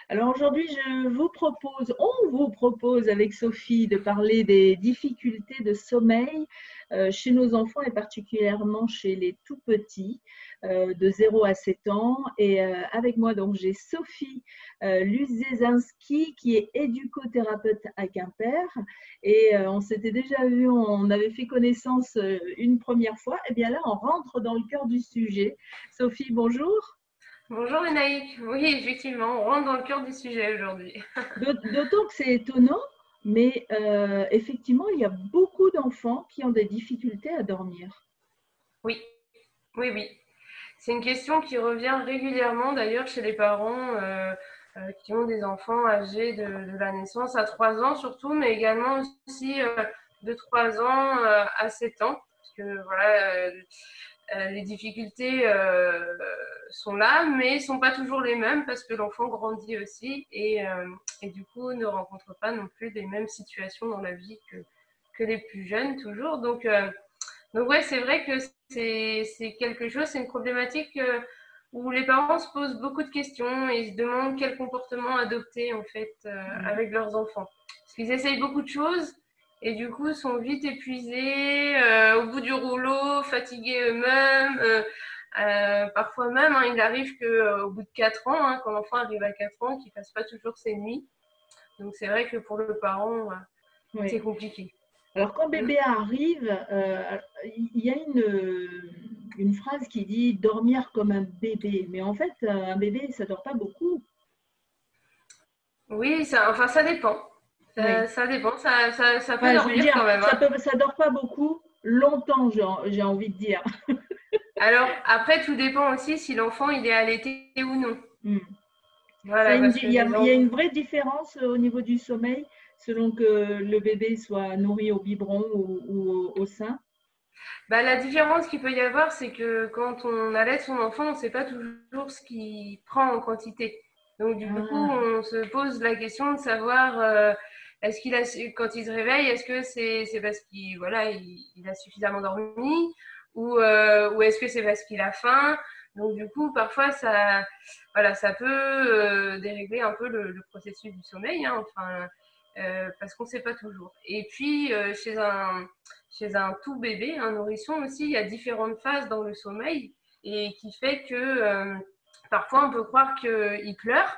Alors aujourd'hui, on vous propose avec Sophie de parler des difficultés de sommeil chez nos enfants et particulièrement chez les tout petits de 0 à 7 ans. Et avec moi, donc, j'ai Sophie Luzezinski qui est éducothérapeute à Quimper. Et on s'était déjà vu, on avait fait connaissance une première fois. Et bien là, on rentre dans le cœur du sujet. Sophie, bonjour. Bonjour Lénaïque, oui effectivement, on rentre dans le cœur du sujet aujourd'hui. D'autant que c'est étonnant, mais effectivement, il y a beaucoup d'enfants qui ont des difficultés à dormir. Oui, oui, oui. C'est une question qui revient régulièrement d'ailleurs chez les parents qui ont des enfants âgés de la naissance à 3 ans surtout, mais également aussi de 3 ans à 7 ans. Parce que voilà, les difficultés sont là, mais ne sont pas toujours les mêmes parce que l'enfant grandit aussi et du coup ne rencontre pas non plus les mêmes situations dans la vie que les plus jeunes toujours. Donc ouais, c'est vrai que c'est quelque chose, c'est une problématique où les parents se posent beaucoup de questions et se demandent quel comportement adopter en fait avec leurs enfants. Parce qu'ils essayent beaucoup de choses et du coup sont vite épuisés, au bout du rouleau, fatigués eux-mêmes. Parfois même, hein, il arrive qu'au bout de 4 ans, hein, quand l'enfant arrive à 4 ans, qu'il ne fasse pas toujours ses nuits. Donc c'est vrai que pour le parent, c'est Oui. compliqué. Alors, quand Mm. bébé arrive, il y a une phrase qui dit dormir comme un bébé. Mais en fait, un bébé, ça dort pas beaucoup. Oui, enfin ça dépend. Oui. Ça dépend, ça peut Enfin, je veux dormir dire, quand même, hein. ça dort pas beaucoup longtemps, j'ai envie de dire. Alors après, tout dépend aussi si l'enfant il est allaité ou non. Hmm. Voilà, parce que Il y a une vraie différence au niveau du sommeil selon que le bébé soit nourri au biberon ou au sein. bah, la différence qu'il peut y avoir, c'est que quand on allaite son enfant, on ne sait pas toujours ce qu'il prend en quantité. Donc du coup, Ah, on se pose la question de savoir est-ce qu'il a quand il se réveille, est-ce que c'est parce qu'il voilà, il a suffisamment dormi ou est-ce que c'est parce qu'il a faim. Donc du coup, parfois ça voilà, ça peut dérégler un peu le processus du sommeil, hein, enfin parce qu'on ne sait pas toujours. Et puis chez un tout bébé, un nourrisson aussi, il y a différentes phases dans le sommeil et qui fait que parfois on peut croire qu'il pleure,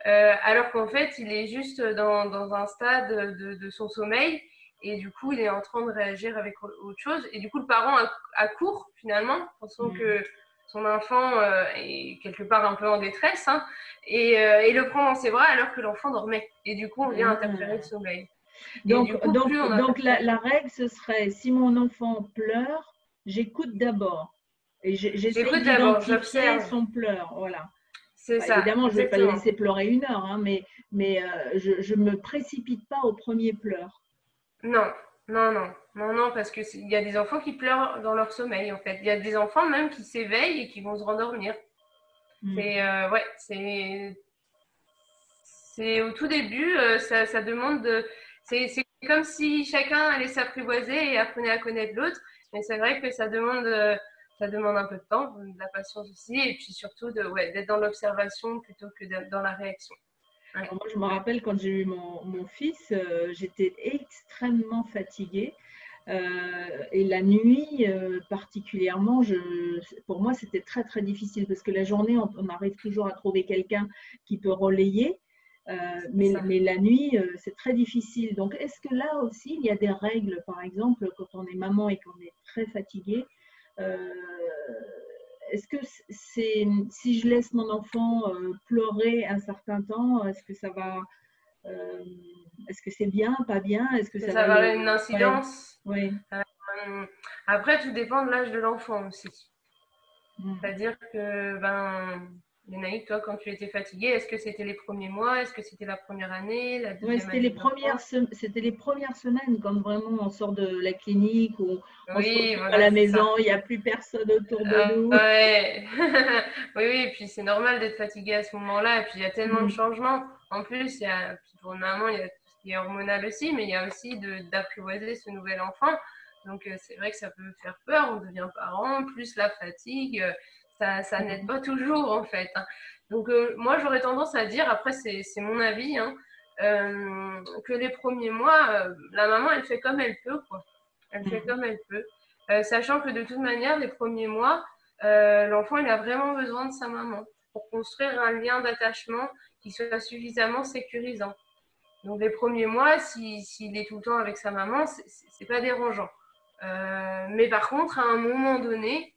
alors qu'en fait il est juste dans un stade de son sommeil et du coup il est en train de réagir avec autre chose et du coup le parent accourt finalement, pensant hmm. que son enfant est quelque part un peu en détresse, hein, et le prend dans ses bras alors que l'enfant dormait. Et du coup on vient interférer le Ah. sommeil. Et du coup plus on Donc interfère. la règle, ce serait, si mon enfant pleure, j'écoute d'abord et j'essaye J'écoute d'abord, d'identifier j'observe. son pleur. Voilà. C'est Bah, ça, évidemment, je ne vais pas le exactement. laisser pleurer 1 heure, hein, mais je ne me précipite pas au premier pleur. Non, non, non, non, non, parce que il y a des enfants qui pleurent dans leur sommeil, en fait. Il y a des enfants même qui s'éveillent et qui vont se rendormir. Hmm. Ouais, c'est au tout début, ça demande c'est comme si chacun allait s'apprivoiser et apprenait à connaître l'autre. Mais c'est vrai que ça demande un peu de temps, de la patience aussi, et puis surtout ouais, d'être dans l'observation plutôt que dans la réaction. Ouais. Alors moi, je me rappelle quand j'ai eu mon fils, j'étais extrêmement fatiguée. Et la nuit, particulièrement, pour moi, c'était très, très difficile parce que la journée, on arrive toujours à trouver quelqu'un qui peut relayer. C'est ça. Mais la nuit, c'est très difficile. Donc, est-ce que là aussi, il y a des règles, par exemple, quand on est maman et qu'on est très fatigué, euh, est-ce que c'est si je laisse mon enfant pleurer un certain temps, est-ce que ça va, euh, est-ce que c'est bien, pas bien, est-ce que Que ça ça va va avoir une le, ouais, incidence. ouais. Après, tout dépend de l'âge de l'enfant aussi. Mm. C'est-à-dire que, ben, Lénaïque, toi, quand tu étais fatiguée, est-ce que c'était les premiers mois? Est-ce que c'était la première année, la Ouais, deuxième année de l'enfant? c'était les premières semaines quand vraiment on sort de la clinique ou on se Oui, retrouve à voilà, la c'est ça. maison, il n'y a plus personne autour de nous. Ouais. Oui, oui, et puis c'est normal d'être fatiguée à ce moment-là. Et puis il y a tellement de Mm. changements. En plus, puis pour une maman, il y a tout ce qui est hormonal aussi, mais il y a aussi d'apprivoiser ce nouvel enfant. Donc c'est vrai que ça peut faire peur, on devient parent, plus la fatigue. ça n'aide pas toujours en fait, hein. Donc moi j'aurais tendance à dire, après c'est mon avis, hein, que les premiers mois, la maman elle fait comme elle peut, quoi. Elle fait comme elle peut. Sachant que de toute manière, les premiers mois, l'enfant il a vraiment besoin de sa maman pour construire un lien d'attachement qui soit suffisamment sécurisant. Donc les premiers mois, s'il est tout le temps avec sa maman, c'est pas dérangeant. Mais par contre, à un moment donné,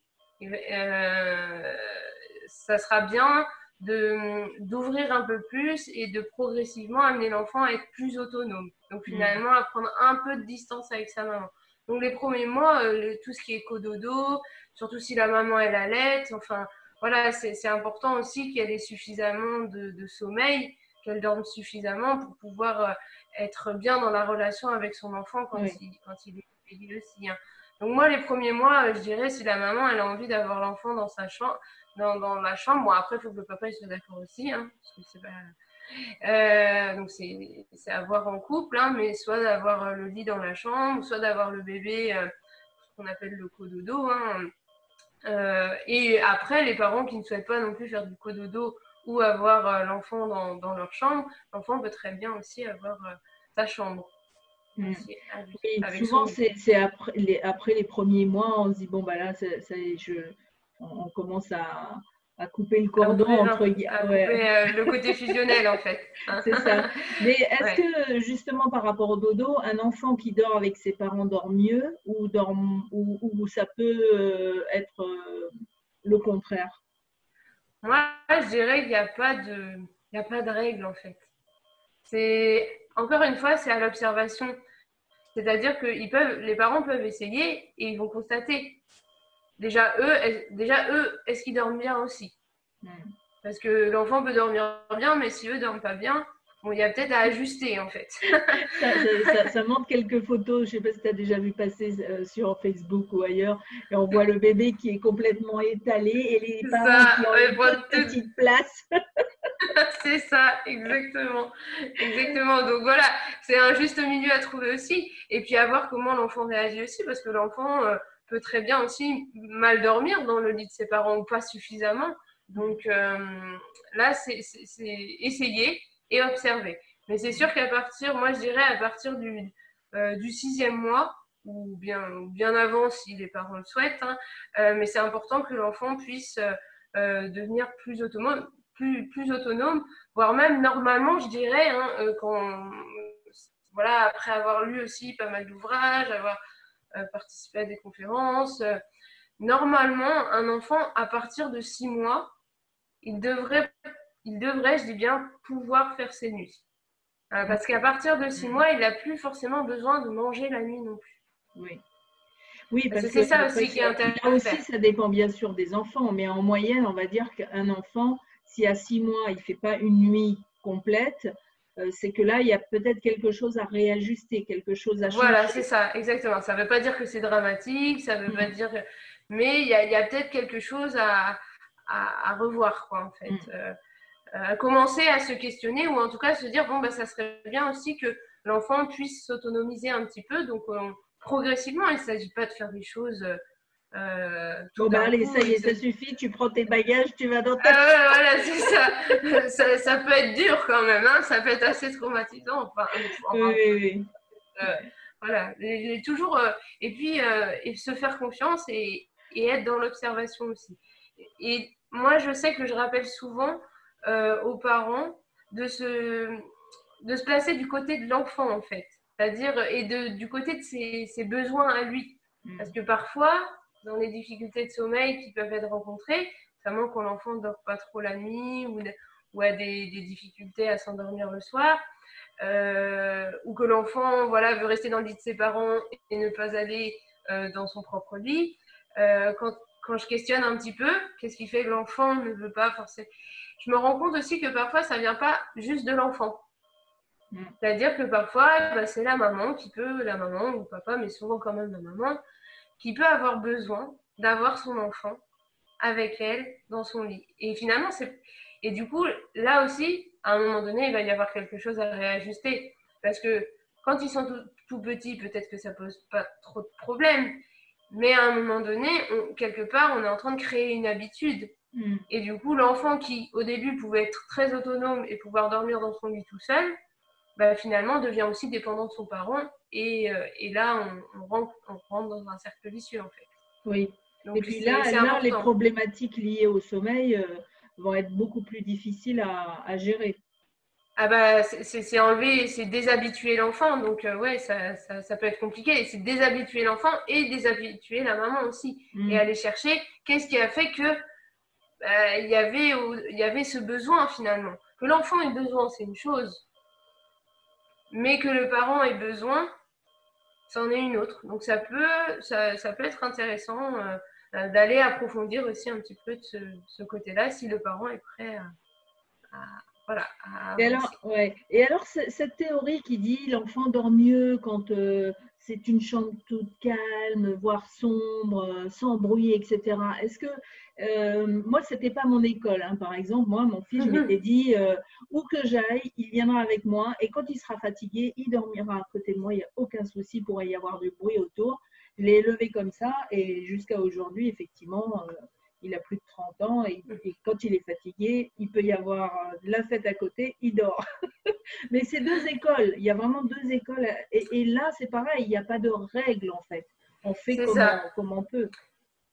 ça sera bien d'ouvrir un peu plus et de progressivement amener l'enfant à être plus autonome. Donc finalement, à prendre un peu de distance avec sa maman. Donc les premiers mois, tout ce qui est cododo, surtout si la maman elle allait, enfin voilà, c'est important aussi qu'elle ait suffisamment de sommeil, qu'elle dorme suffisamment pour pouvoir être bien dans la relation avec son enfant quand il est éveillé aussi, hein. Donc moi, les premiers mois, je dirais, si la maman elle a envie d'avoir l'enfant dans sa chambre, dans la chambre, bon après, il faut que le papa il soit d'accord aussi, hein, parce que c'est pas... donc c'est à voir en couple, hein, mais soit d'avoir le lit dans la chambre, soit d'avoir le bébé, ce qu'on appelle le cododo, hein. Et après, les parents qui ne souhaitent pas non plus faire du cododo ou avoir l'enfant dans leur chambre, l'enfant peut très bien aussi avoir sa chambre. Aussi, Oui, avec souvent, son... c'est après les premiers mois, on se dit, bon, bah là, on commence à couper le cordon entre à ouais, couper le côté fusionnel, en fait, hein. c'est ça. Mais est-ce Ouais. que, justement, par rapport au dodo, un enfant qui dort avec ses parents dort mieux ou ça peut être le contraire? Moi, je dirais qu'il n'y a pas il y a pas de règle, en fait. C'est, encore une fois, c'est à l'observation. C'est-à-dire que les parents peuvent essayer et ils vont constater. Déjà, eux, est-ce qu'ils dorment bien aussi? Parce que l'enfant peut dormir bien, mais si eux ne dorment pas bien, bon, il y a peut-être à ajuster, en fait. Ça montre quelques photos, je ne sais pas si tu as déjà vu passer sur Facebook ou ailleurs, et on voit le bébé qui est complètement étalé et les parents Ça, qui ont une toute petite place. c'est ça, exactement. Exactement. Donc voilà, c'est un juste milieu à trouver aussi. Et puis à voir comment l'enfant réagit aussi, parce que l'enfant peut très bien aussi mal dormir dans le lit de ses parents ou pas suffisamment. Donc là, c'est essayer et observer. Mais c'est sûr qu'à partir, moi je dirais à partir du 6e mois, ou bien avant si les parents le souhaitent, hein, mais c'est important que l'enfant puisse devenir plus autonome, voire même normalement, je dirais, hein, voilà, après avoir lu aussi pas mal d'ouvrages, avoir participé à des conférences, normalement, un enfant, à partir de 6 mois, il devrait, je dis bien, pouvoir faire ses nuits. Parce qu'à partir de 6 mois, il n'a plus forcément besoin de manger la nuit non plus. Oui. Oui, Parce parce que que c'est ça aussi qui est là intéressant. aussi, ça dépend bien sûr des enfants, mais en moyenne, on va dire qu'un enfant, si à 6 mois, il ne fait pas une nuit complète, c'est que là, il y a peut-être quelque chose à réajuster, quelque chose à Voilà, changer. c'est ça, exactement. Ça ne veut pas dire que c'est dramatique, ça veut pas dire... Mais il y a peut-être quelque chose à revoir, quoi, en fait. Commencer à se questionner ou en tout cas se dire, bon, bah, ça serait bien aussi que l'enfant puisse s'autonomiser un petit peu. Donc, progressivement, il ne s'agit pas de faire des choses tout Bon, ben d'un allez, coup. ça y est, ça suffit, tu prends tes bagages, tu vas dans ta chambre. Voilà, c'est ça. Ça peut être dur quand même, hein. Ça peut être assez traumatisant. Enfin, Oui. voilà, toujours et puis et se faire confiance et être dans l'observation aussi. Et moi, je sais que je rappelle souvent aux parents de se placer du côté de l'enfant en fait, c'est-à-dire du côté de ses besoins à lui, parce que parfois dans les difficultés de sommeil qui peuvent être rencontrées, notamment quand l'enfant ne dort pas trop la nuit ou a des difficultés à s'endormir le soir, ou que l'enfant voilà, veut rester dans le lit de ses parents et ne pas aller dans son propre lit. Quand je questionne un petit peu, qu'est-ce qui fait que l'enfant ne veut pas forcément... Je me rends compte aussi que parfois, ça ne vient pas juste de l'enfant. C'est-à-dire que parfois, bah, c'est la maman ou le papa, mais souvent quand même la maman, qui peut avoir besoin d'avoir son enfant avec elle dans son lit. Et finalement, et du coup, là aussi, à un moment donné, il va y avoir quelque chose à réajuster. Parce que quand ils sont tout petits, peut-être que ça pose pas trop de problèmes. Mais à un moment donné, quelque part, on est en train de créer une habitude. Et du coup, l'enfant qui, au début, pouvait être très autonome et pouvoir dormir dans son lit tout seul, bah, finalement, devient aussi dépendant de son parent. Et là, on rentre dans un cercle vicieux, en fait. Oui. Donc, Et puis c'est là, les important. problématiques liées au sommeil vont être beaucoup plus difficiles à gérer. Ah bah, c'est enlever, c'est déshabituer l'enfant. Donc, ouais, ça peut être compliqué. Et c'est déshabituer l'enfant et déshabituer la maman aussi. Et aller chercher qu'est-ce qui a fait que il y avait ce besoin finalement. Que l'enfant ait besoin, c'est une chose. Mais que le parent ait besoin, c'en est une autre. Donc ça peut être intéressant d'aller approfondir aussi un petit peu de ce côté-là si le parent est prêt voilà, à Et avancer. alors, ouais. Et alors, cette théorie qui dit l'enfant dort mieux quand c'est une chambre toute calme, voire sombre, sans bruit, etc. Est-ce que moi, c'était pas mon école, hein. Par exemple, moi, mon fils, je m'étais dit où que j'aille, il viendra avec moi et quand il sera fatigué, il dormira à côté de moi. Il n'y a aucun souci, il pourrait y avoir du bruit autour. Je l'ai élevé comme ça et jusqu'à aujourd'hui, effectivement. Il a plus de 30 ans et quand il est fatigué, il peut y avoir la fête à côté, il dort. Mais c'est deux écoles, il y a vraiment deux écoles. Et là, c'est pareil, il n'y a pas de règles en fait. On fait C'est comme ça. on peut.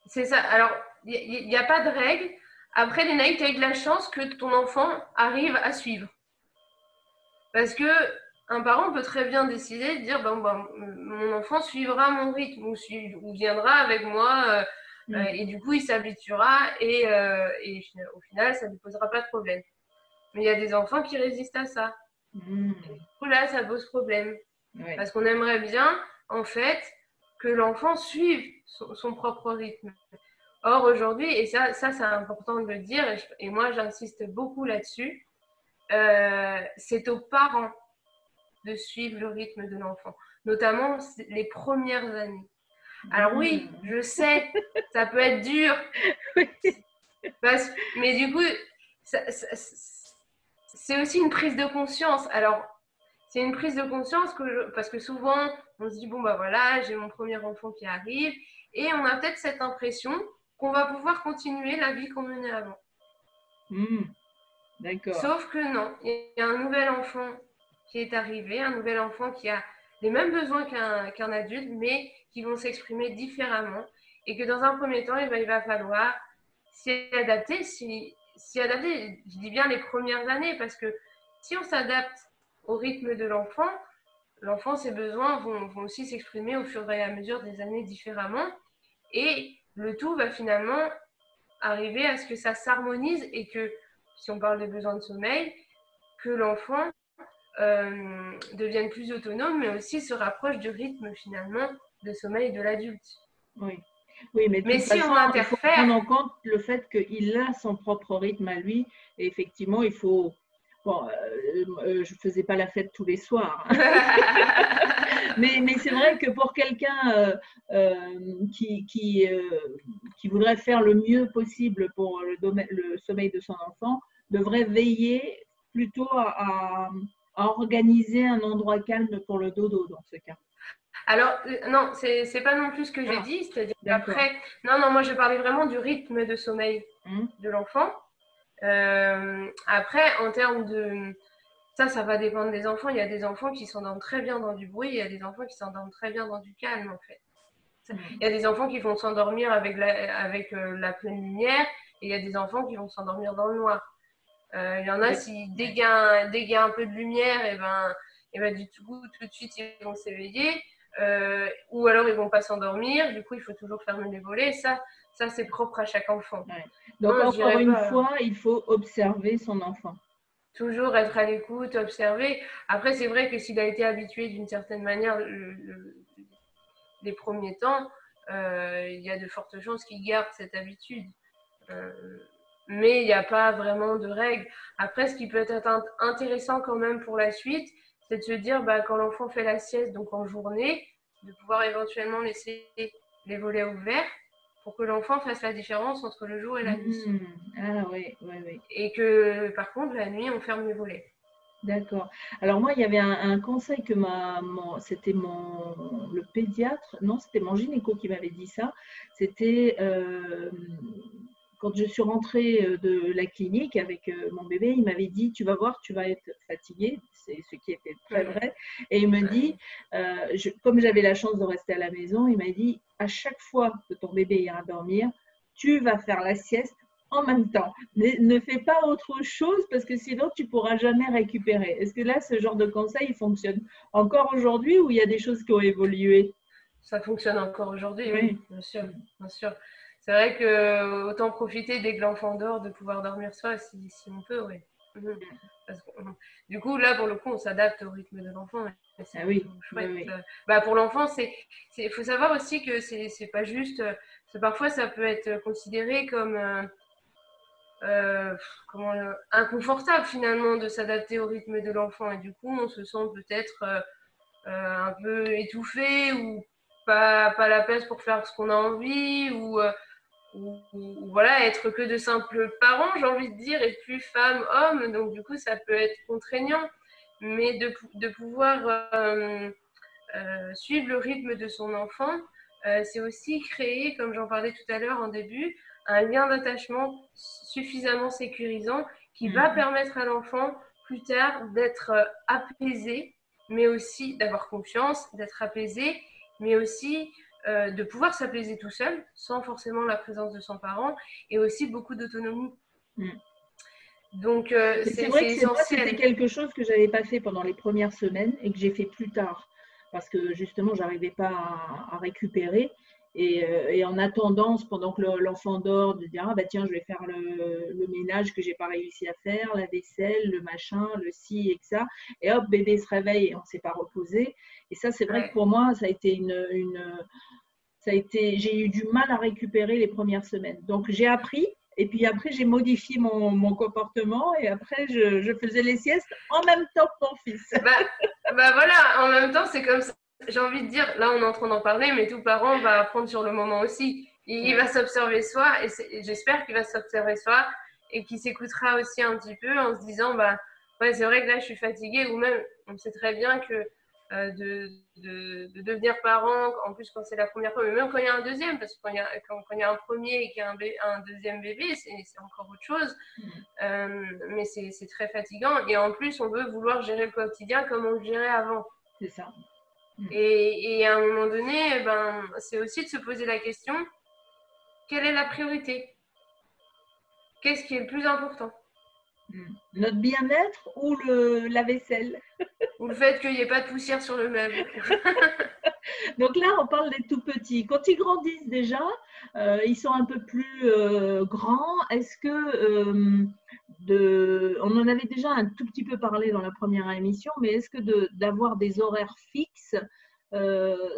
C'est ça. Alors, il n'y a pas de règle. Après, Lénaï, tu as eu de la chance que ton enfant arrive à suivre. Parce que un parent peut très bien décider de dire mon enfant suivra mon rythme ou viendra avec moi et du coup il s'habituera et au final ça ne lui posera pas de problème. Mais il y a des enfants qui résistent à ça. Et du coup là ça pose problème. Ouais. Parce qu'on aimerait bien en fait que l'enfant suive son propre rythme. Or aujourd'hui, et ça c'est important de le dire et moi j'insiste beaucoup là-dessus, c'est aux parents de suivre le rythme de l'enfant, notamment les premières années. Alors oui, je sais, ça peut être dur, mais du coup, c'est aussi une prise de conscience. Alors, c'est une prise de conscience parce que souvent, on se dit, bon, bah voilà, j'ai mon premier enfant qui arrive, et on a peut-être cette impression qu'on va pouvoir continuer la vie qu'on menait avant. D'accord. Sauf que non, il y a un nouvel enfant qui est arrivé, un nouvel enfant qui a les mêmes besoins qu'un adulte, mais qui vont s'exprimer différemment. Et que dans un premier temps, il va falloir s'y adapter. S'y adapter, je dis bien les premières années, parce que si on s'adapte au rythme de l'enfant, ses besoins vont aussi s'exprimer au fur et à mesure des années différemment. Et le tout va finalement arriver à ce que ça s'harmonise et que, si on parle des besoins de sommeil, que l'enfant devienne plus autonome, mais aussi se rapproche du rythme finalement de sommeil de l'adulte. Oui. Oui, mais de toute si façon, on il faut interfère, prendre en compte le fait qu'il a son propre rythme à lui. Et effectivement, il faut. Bon, je ne faisais pas la fête tous les soirs. Mais c'est vrai que pour quelqu'un qui voudrait faire le mieux possible pour le sommeil de son enfant, devrait veiller plutôt à organiser un endroit calme pour le dodo dans ce cas. Alors, non, c'est pas non plus ce que j'ai dit, c'est-à-dire qu'après, non, moi je parlais vraiment du rythme de sommeil de l'enfant. Après, en termes de. Ça va dépendre des enfants. Il y a des enfants qui s'endorment très bien dans du bruit, il y a des enfants qui s'endorment très bien dans du calme, en fait. Il y a des enfants qui vont s'endormir avec la pleine lumière, et il y a des enfants qui vont s'endormir dans le noir. Il y en a, dès qu'il y a un peu de lumière, et ben, du coup, tout de suite, ils vont s'éveiller. Ou alors ils vont pas s'endormir, du coup il faut toujours fermer les volets. Ça c'est propre à chaque enfant. Ouais. Donc non, encore une fois, il faut observer son enfant. Toujours être à l'écoute, observer. Après c'est vrai que s'il a été habitué d'une certaine manière les premiers temps, il y a de fortes chances qu'il garde cette habitude. Mais il n'y a pas vraiment de règles. Après, ce qui peut être intéressant quand même pour la suite, c'est de se dire, quand l'enfant fait la sieste, donc en journée, de pouvoir éventuellement laisser les volets ouverts pour que l'enfant fasse la différence entre le jour et la nuit. Ah oui, oui, oui. Et que, par contre, la nuit, on ferme les volets. D'accord. Alors moi, il y avait un conseil que c'était le pédiatre, non, c'était mon gynéco qui m'avait dit ça. C'était quand je suis rentrée de la clinique avec mon bébé, il m'avait dit, tu vas voir, tu vas être fatiguée, c'est ce qui était très vrai. Et il me dit, comme j'avais la chance de rester à la maison, il m'a dit, à chaque fois que ton bébé ira dormir, tu vas faire la sieste en même temps. Ne fais pas autre chose parce que sinon tu pourras jamais récupérer. Est-ce que là, ce genre de conseil il fonctionne encore aujourd'hui ou il y a des choses qui ont évolué? Ça fonctionne encore aujourd'hui, oui, Oui. bien sûr, bien sûr. C'est vrai que autant profiter dès que l'enfant dort de pouvoir dormir soi si on peut, oui. Du coup, là, pour le coup, on s'adapte au rythme de l'enfant. C'est Ah oui, chouette. oui, oui. Bah, pour l'enfant, il faut savoir aussi que c'est pas juste. Parfois, ça peut être considéré comme inconfortable finalement de s'adapter au rythme de l'enfant. Et du coup, on se sent peut-être un peu étouffé ou pas la place pour faire ce qu'on a envie ou voilà, être que de simples parents, j'ai envie de dire, et plus femme, homme. Donc, du coup, ça peut être contraignant. Mais de pouvoir suivre le rythme de son enfant, c'est aussi créer, comme j'en parlais tout à l'heure en début, un lien d'attachement suffisamment sécurisant qui va permettre à l'enfant plus tard d'être apaisé, mais aussi d'avoir confiance, d'être apaisé, mais aussi de pouvoir s'apaiser tout seul, sans forcément la présence de son parent, et aussi beaucoup d'autonomie. Donc, c'est vrai que moi, c'était essentiel. quelque chose que j'avais pas fait pendant les premières semaines et que j'ai fait plus tard parce que justement, j'arrivais pas à récupérer. Et en attendant, pendant que l'enfant dort, de dire ah bah tiens, je vais faire le ménage que j'ai pas réussi à faire, la vaisselle, le machin, le ci et que ça. Et hop, bébé se réveille et on s'est pas reposé. Et ça, c'est vrai que pour moi, ça a été j'ai eu du mal à récupérer les premières semaines. Donc j'ai appris. Et puis après, j'ai modifié mon comportement et après, je faisais les siestes en même temps que mon fils. Bah voilà, en même temps, c'est comme ça. J'ai envie de dire, là on est en train d'en parler, mais tout parent va apprendre sur le moment aussi. Il va s'observer soi, et j'espère qu'il va s'observer soi, et qu'il s'écoutera aussi un petit peu en se disant, bah ouais, c'est vrai que là je suis fatiguée, ou même, on sait très bien que de devenir parent, en plus quand c'est la première fois, mais même quand il y a un deuxième, parce que quand il y a un premier et qu'il y a un deuxième bébé, c'est encore autre chose. Mais c'est très fatigant. Et en plus, on veut vouloir gérer le quotidien comme on le gérait avant. C'est ça. Et à un moment donné, ben, c'est aussi de se poser la question, quelle est la priorité? Qu'est-ce qui est le plus important? Notre bien-être ou la vaisselle? Ou le fait qu'il n'y ait pas de poussière sur le meuble? Donc là, on parle des tout petits. Quand ils grandissent déjà, ils sont un peu plus grands. Est-ce que on en avait déjà un tout petit peu parlé dans la première émission, mais est-ce que d'avoir des horaires fixes,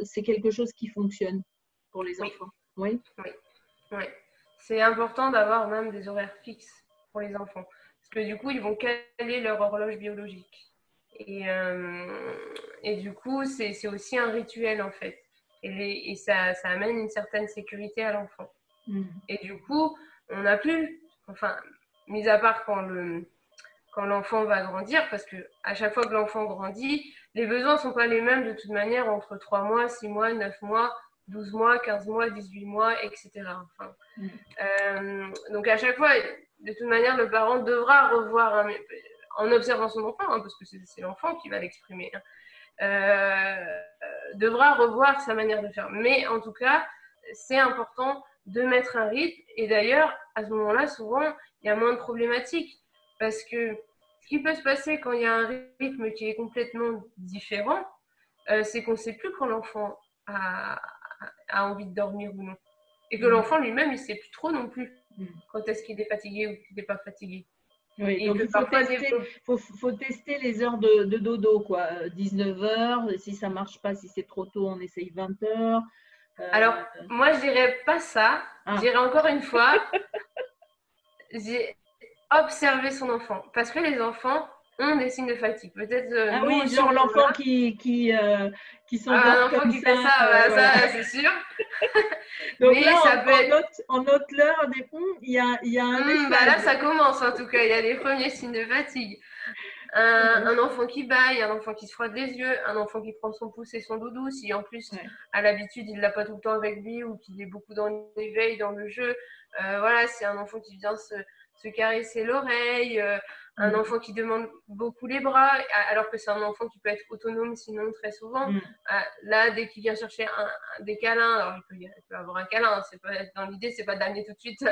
c'est quelque chose qui fonctionne pour les enfants? Oui. Oui. C'est important d'avoir même des horaires fixes pour les enfants. Parce que du coup, ils vont caler leur horloge biologique. Et du coup, c'est aussi un rituel en fait. Et ça amène une certaine sécurité à l'enfant. Et du coup, on n'a plus, enfin, mis à part quand l'enfant va grandir, parce que à chaque fois que l'enfant grandit, les besoins ne sont pas les mêmes de toute manière entre 3 mois, 6 mois, 9 mois, 12 mois, 15 mois, 18 mois, etc. Enfin, donc à chaque fois, de toute manière, le parent devra revoir, en observant son enfant, hein, parce que c'est l'enfant qui va l'exprimer, devra revoir sa manière de faire. Mais en tout cas, c'est important de mettre un rythme. Et d'ailleurs, à ce moment-là, souvent, il y a moins de problématiques. Parce que ce qui peut se passer quand il y a un rythme qui est complètement différent, c'est qu'on ne sait plus quand l'enfant a envie de dormir ou non. Et que l'enfant lui-même, il ne sait plus trop non plus quand est-ce qu'il est fatigué ou qu'il n'est pas fatigué. Oui, Et donc que il faut parfois, tester, faut tester les heures de dodo, quoi. 19 heures, si ça marche pas, si c'est trop tôt, on essaye 20 heures. Alors, moi, je dirais pas ça. Je dirais encore une fois, j'ai observé son enfant. Parce que les enfants ont des signes de fatigue. Peut-être Ah nous oui, aussi, genre on en l'enfant a. qui s'endort Un enfant comme qui fait ça. ça, bah, Voilà. ça, c'est sûr. Donc Mais là, ça peut être. on note l'heure, il y a un Bah là, message. ça commence en tout cas. Il y a les premiers signes de fatigue. un enfant qui bâille, un enfant qui se frotte les yeux, un enfant qui prend son pouce et son doudou, si en plus à l'habitude il l'a pas tout le temps avec lui ou qu'il est beaucoup dans l'éveil, dans le jeu, voilà, c'est un enfant qui vient se caresser l'oreille, un enfant qui demande beaucoup les bras, alors que c'est un enfant qui peut être autonome sinon très souvent. Là, dès qu'il vient chercher des câlins, alors il peut avoir un câlin, c'est pas, dans l'idée, c'est pas d'amener tout de suite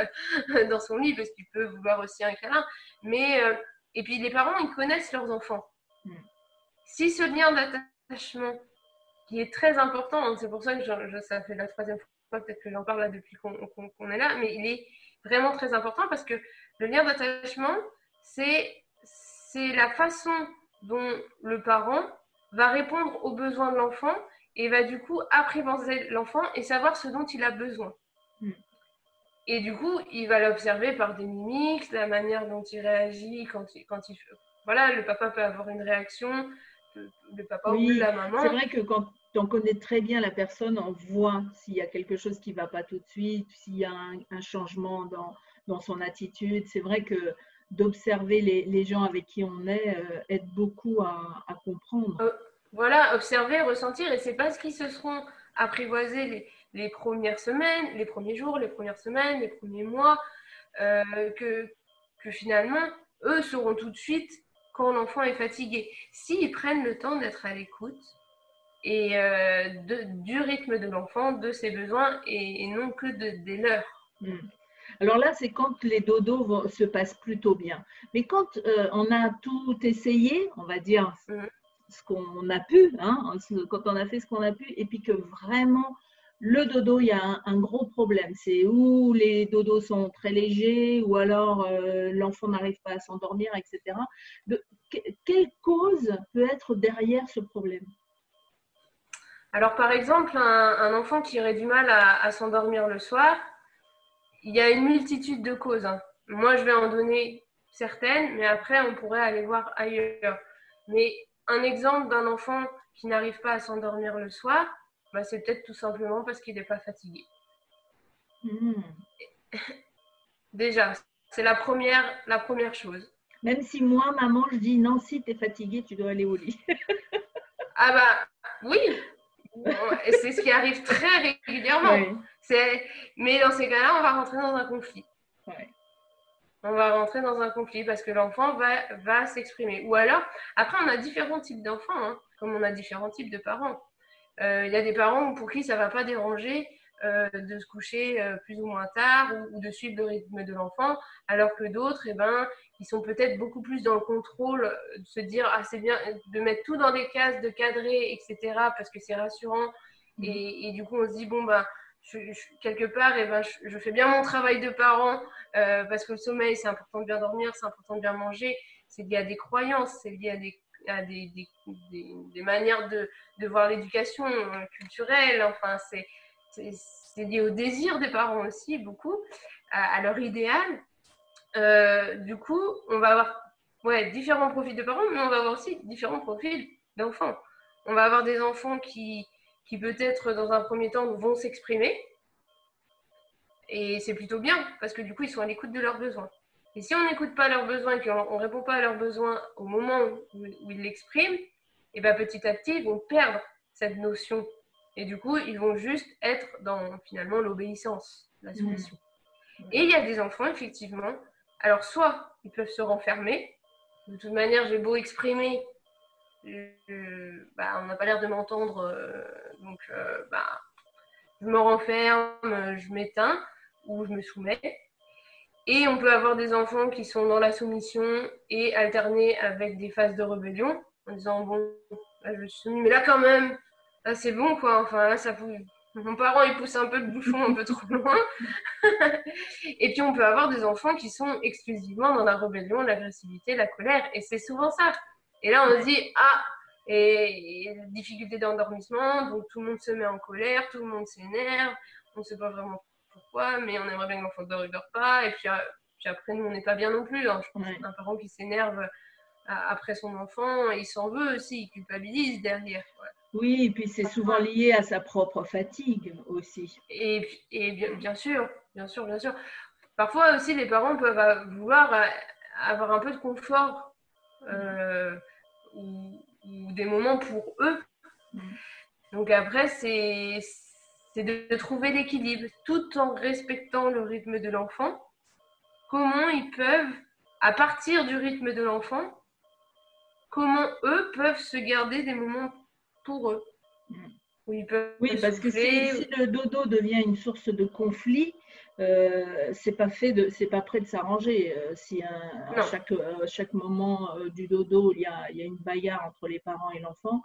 dans son lit, parce qu'il peut vouloir aussi un câlin. Mais, et puis les parents, ils connaissent leurs enfants. Si ce lien d'attachement, qui est très important, hein, c'est pour ça que ça fait la 3e fois peut-être que j'en parle là depuis qu'on est là, mais il est vraiment très important parce que le lien d'attachement, c'est la façon dont le parent va répondre aux besoins de l'enfant et va du coup apprivoiser l'enfant et savoir ce dont il a besoin. Et du coup, il va l'observer par des mimiques, la manière dont il réagit quand il voilà, le papa peut avoir une réaction, le papa ou la maman. C'est vrai que quand on connaît très bien la personne, on voit s'il y a quelque chose qui ne va pas tout de suite, s'il y a un changement dans son attitude. C'est vrai que d'observer les gens avec qui on est aide beaucoup à comprendre. Voilà, observer, ressentir, et c'est parce qu'ils se seront apprivoisés les premières semaines, les premiers jours, les premières semaines, les premiers mois, que finalement, eux sauront tout de suite quand l'enfant est fatigué. S'ils prennent le temps d'être à l'écoute et du rythme de l'enfant, de ses besoins, et non que des leurs. Alors là, c'est quand les dodos se passent plutôt bien. Mais quand on a tout essayé, on va dire ce qu'on a pu, hein, quand on a fait ce qu'on a pu, et puis que vraiment, le dodo, il y a un gros problème. C'est où les dodos sont très légers, ou alors l'enfant n'arrive pas à s'endormir, etc. Quelle cause peut être derrière ce problème? Alors, par exemple, un enfant qui aurait du mal à s'endormir le soir, il y a une multitude de causes. Moi, je vais en donner certaines, mais après, on pourrait aller voir ailleurs. Mais un exemple d'un enfant qui n'arrive pas à s'endormir le soir, bah, c'est peut-être tout simplement parce qu'il n'est pas fatigué. Déjà, c'est la première chose. Même si moi, maman, je dis non, si tu es fatiguée, tu dois aller au lit. Ah bah oui, et c'est ce qui arrive très régulièrement. Mais dans ces cas-là, on va rentrer dans un conflit. On va rentrer dans un conflit parce que l'enfant va s'exprimer. Ou alors, après, on a différents types d'enfants, hein, comme on a différents types de parents. Il y a des parents pour qui ça ne va pas déranger de se coucher plus ou moins tard ou de suivre le rythme de l'enfant, alors que d'autres, ils sont peut-être beaucoup plus dans le contrôle, de se dire ah c'est bien, de mettre tout dans des cases, de cadrer, etc. parce que c'est rassurant. Et du coup, on se dit bon ben quelque part, je fais bien mon travail de parent parce que le sommeil, c'est important de bien dormir, c'est important de bien manger. C'est lié à des croyances, c'est lié à des manières de voir l'éducation culturelle. Enfin, c'est lié au désir des parents aussi, beaucoup, à leur idéal. Du coup, on va avoir différents profils de parents, mais on va avoir aussi différents profils d'enfants. On va avoir des enfants qui peut-être dans un premier temps vont s'exprimer, et c'est plutôt bien parce que du coup ils sont à l'écoute de leurs besoins. Et si on n'écoute pas leurs besoins et qu'on ne répond pas à leurs besoins au moment où ils l'expriment, et ben petit à petit ils vont perdre cette notion et du coup ils vont juste être dans finalement l'obéissance, la soumission. Et il y a des enfants effectivement, alors soit ils peuvent se renfermer, de toute manière j'ai beau exprimer, on n'a pas l'air de m'entendre, donc je me renferme, je m'éteins ou je me soumets. Et on peut avoir des enfants qui sont dans la soumission et alterner avec des phases de rébellion en disant bon, là je me suis soumis, mais là quand même, là c'est bon quoi, enfin là ça pousse. Mon parent il pousse un peu le bouchon un peu trop loin. Et puis on peut avoir des enfants qui sont exclusivement dans la rébellion, l'agressivité, la colère, et c'est souvent ça. Et là on se dit ah, et difficulté d'endormissement, donc tout le monde se met en colère, tout le monde s'énerve, on ne sait pas vraiment pourquoi, mais on aimerait bien que l'enfant ne dort pas, et puis après nous on n'est pas bien non plus, hein. Je pense qu'un parent qui s'énerve après son enfant, il s'en veut aussi, il culpabilise derrière. Oui, et puis c'est souvent lié à sa propre fatigue aussi. Et bien sûr. Parfois aussi les parents peuvent vouloir avoir un peu de confort ou des moments pour eux. Donc après, c'est de trouver l'équilibre tout en respectant le rythme de l'enfant. Comment ils peuvent, à partir du rythme de l'enfant, comment eux peuvent se garder des moments pour eux. Où ils peuvent parce que si le dodo devient une source de conflit, c'est pas prêt de s'arranger. Si à chaque moment du dodo, il y a une bagarre entre les parents et l'enfant,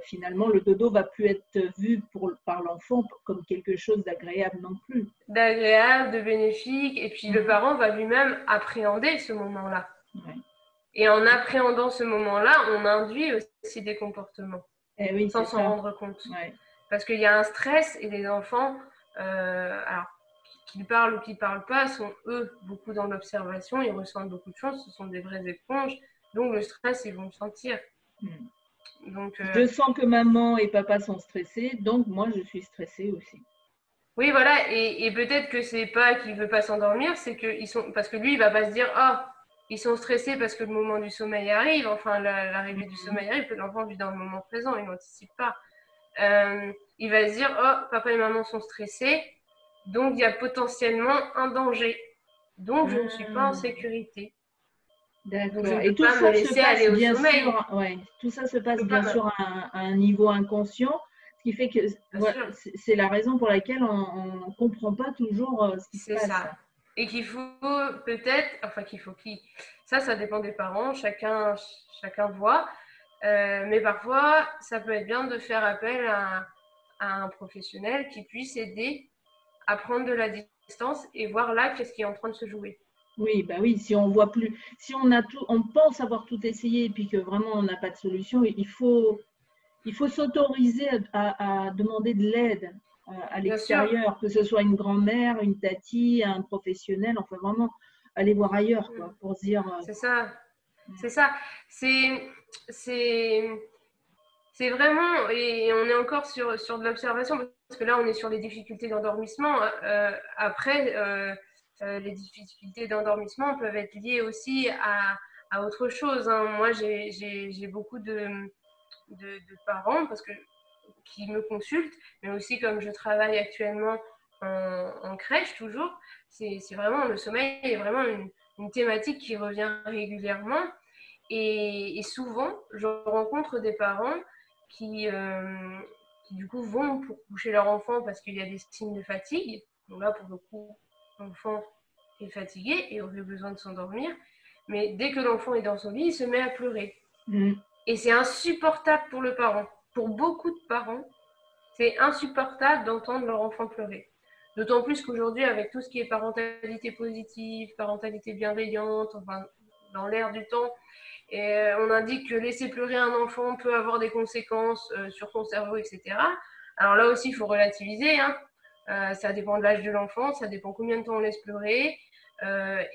finalement, le dodo va plus être vu par l'enfant comme quelque chose d'agréable non plus. D'agréable, de bénéfique, et puis le parent va lui-même appréhender ce moment-là. Ouais. Et en appréhendant ce moment-là, on induit aussi des comportements, sans s'en rendre compte. Ouais. Parce qu'il y a un stress, et les enfants, alors qu'ils parlent ou qu'ils ne parlent pas, sont eux beaucoup dans l'observation, ils ressentent beaucoup de choses, ce sont des vraies éponges, donc le stress, ils vont le sentir. Donc, je sens que maman et papa sont stressés, donc moi je suis stressée aussi. Oui, voilà, et peut-être que c'est pas qu'il veut pas s'endormir, c'est que parce que lui, il va pas se dire, ah, ils sont stressés parce que le moment du sommeil arrive, enfin l'arrivée du sommeil arrive, que l'enfant vit dans le moment présent, il n'anticipe pas. Il va se dire, oh, papa et maman sont stressés, donc il y a potentiellement un danger, donc je ne suis pas en sécurité. D'accord. Et tout ça se passe bien sûr, tout ça se passe bien sûr à un niveau inconscient, ce qui fait que c'est la raison pour laquelle on ne comprend pas toujours ce qui se passe. C'est ça. Et qu'il faut peut-être, enfin ça dépend des parents, chacun voit, mais parfois ça peut être bien de faire appel à un professionnel qui puisse aider à prendre de la distance et voir là qu'est-ce qui est en train de se jouer. Oui, bah oui, si on voit plus, si on pense avoir tout essayé et puis que vraiment on n'a pas de solution, il faut s'autoriser à demander de l'aide à l'extérieur, que ce soit une grand-mère, une tati, un professionnel, enfin vraiment aller voir ailleurs, quoi, pour se dire. C'est ça, c'est ça, c'est vraiment, et on est encore sur de l'observation, parce que là on est sur les difficultés d'endormissement. Après, les difficultés d'endormissement peuvent être liées aussi à autre chose. Moi, j'ai beaucoup de parents qui me consultent, mais aussi comme je travaille actuellement en crèche toujours, c'est vraiment, le sommeil est vraiment une thématique qui revient régulièrement. Et souvent, je rencontre des parents qui du coup vont pour coucher leur enfant parce qu'il y a des signes de fatigue. Donc là, pour le coup, l'enfant est fatigué et aurait besoin de s'endormir. Mais dès que l'enfant est dans son lit, il se met à pleurer. Et c'est insupportable pour le parent. Pour beaucoup de parents, c'est insupportable d'entendre leur enfant pleurer. D'autant plus qu'aujourd'hui, avec tout ce qui est parentalité positive, parentalité bienveillante, enfin, dans l'air du temps, et on indique que laisser pleurer un enfant peut avoir des conséquences sur son cerveau, etc. Alors là aussi, il faut relativiser. Ça dépend de l'âge de l'enfant, ça dépend combien de temps on laisse pleurer.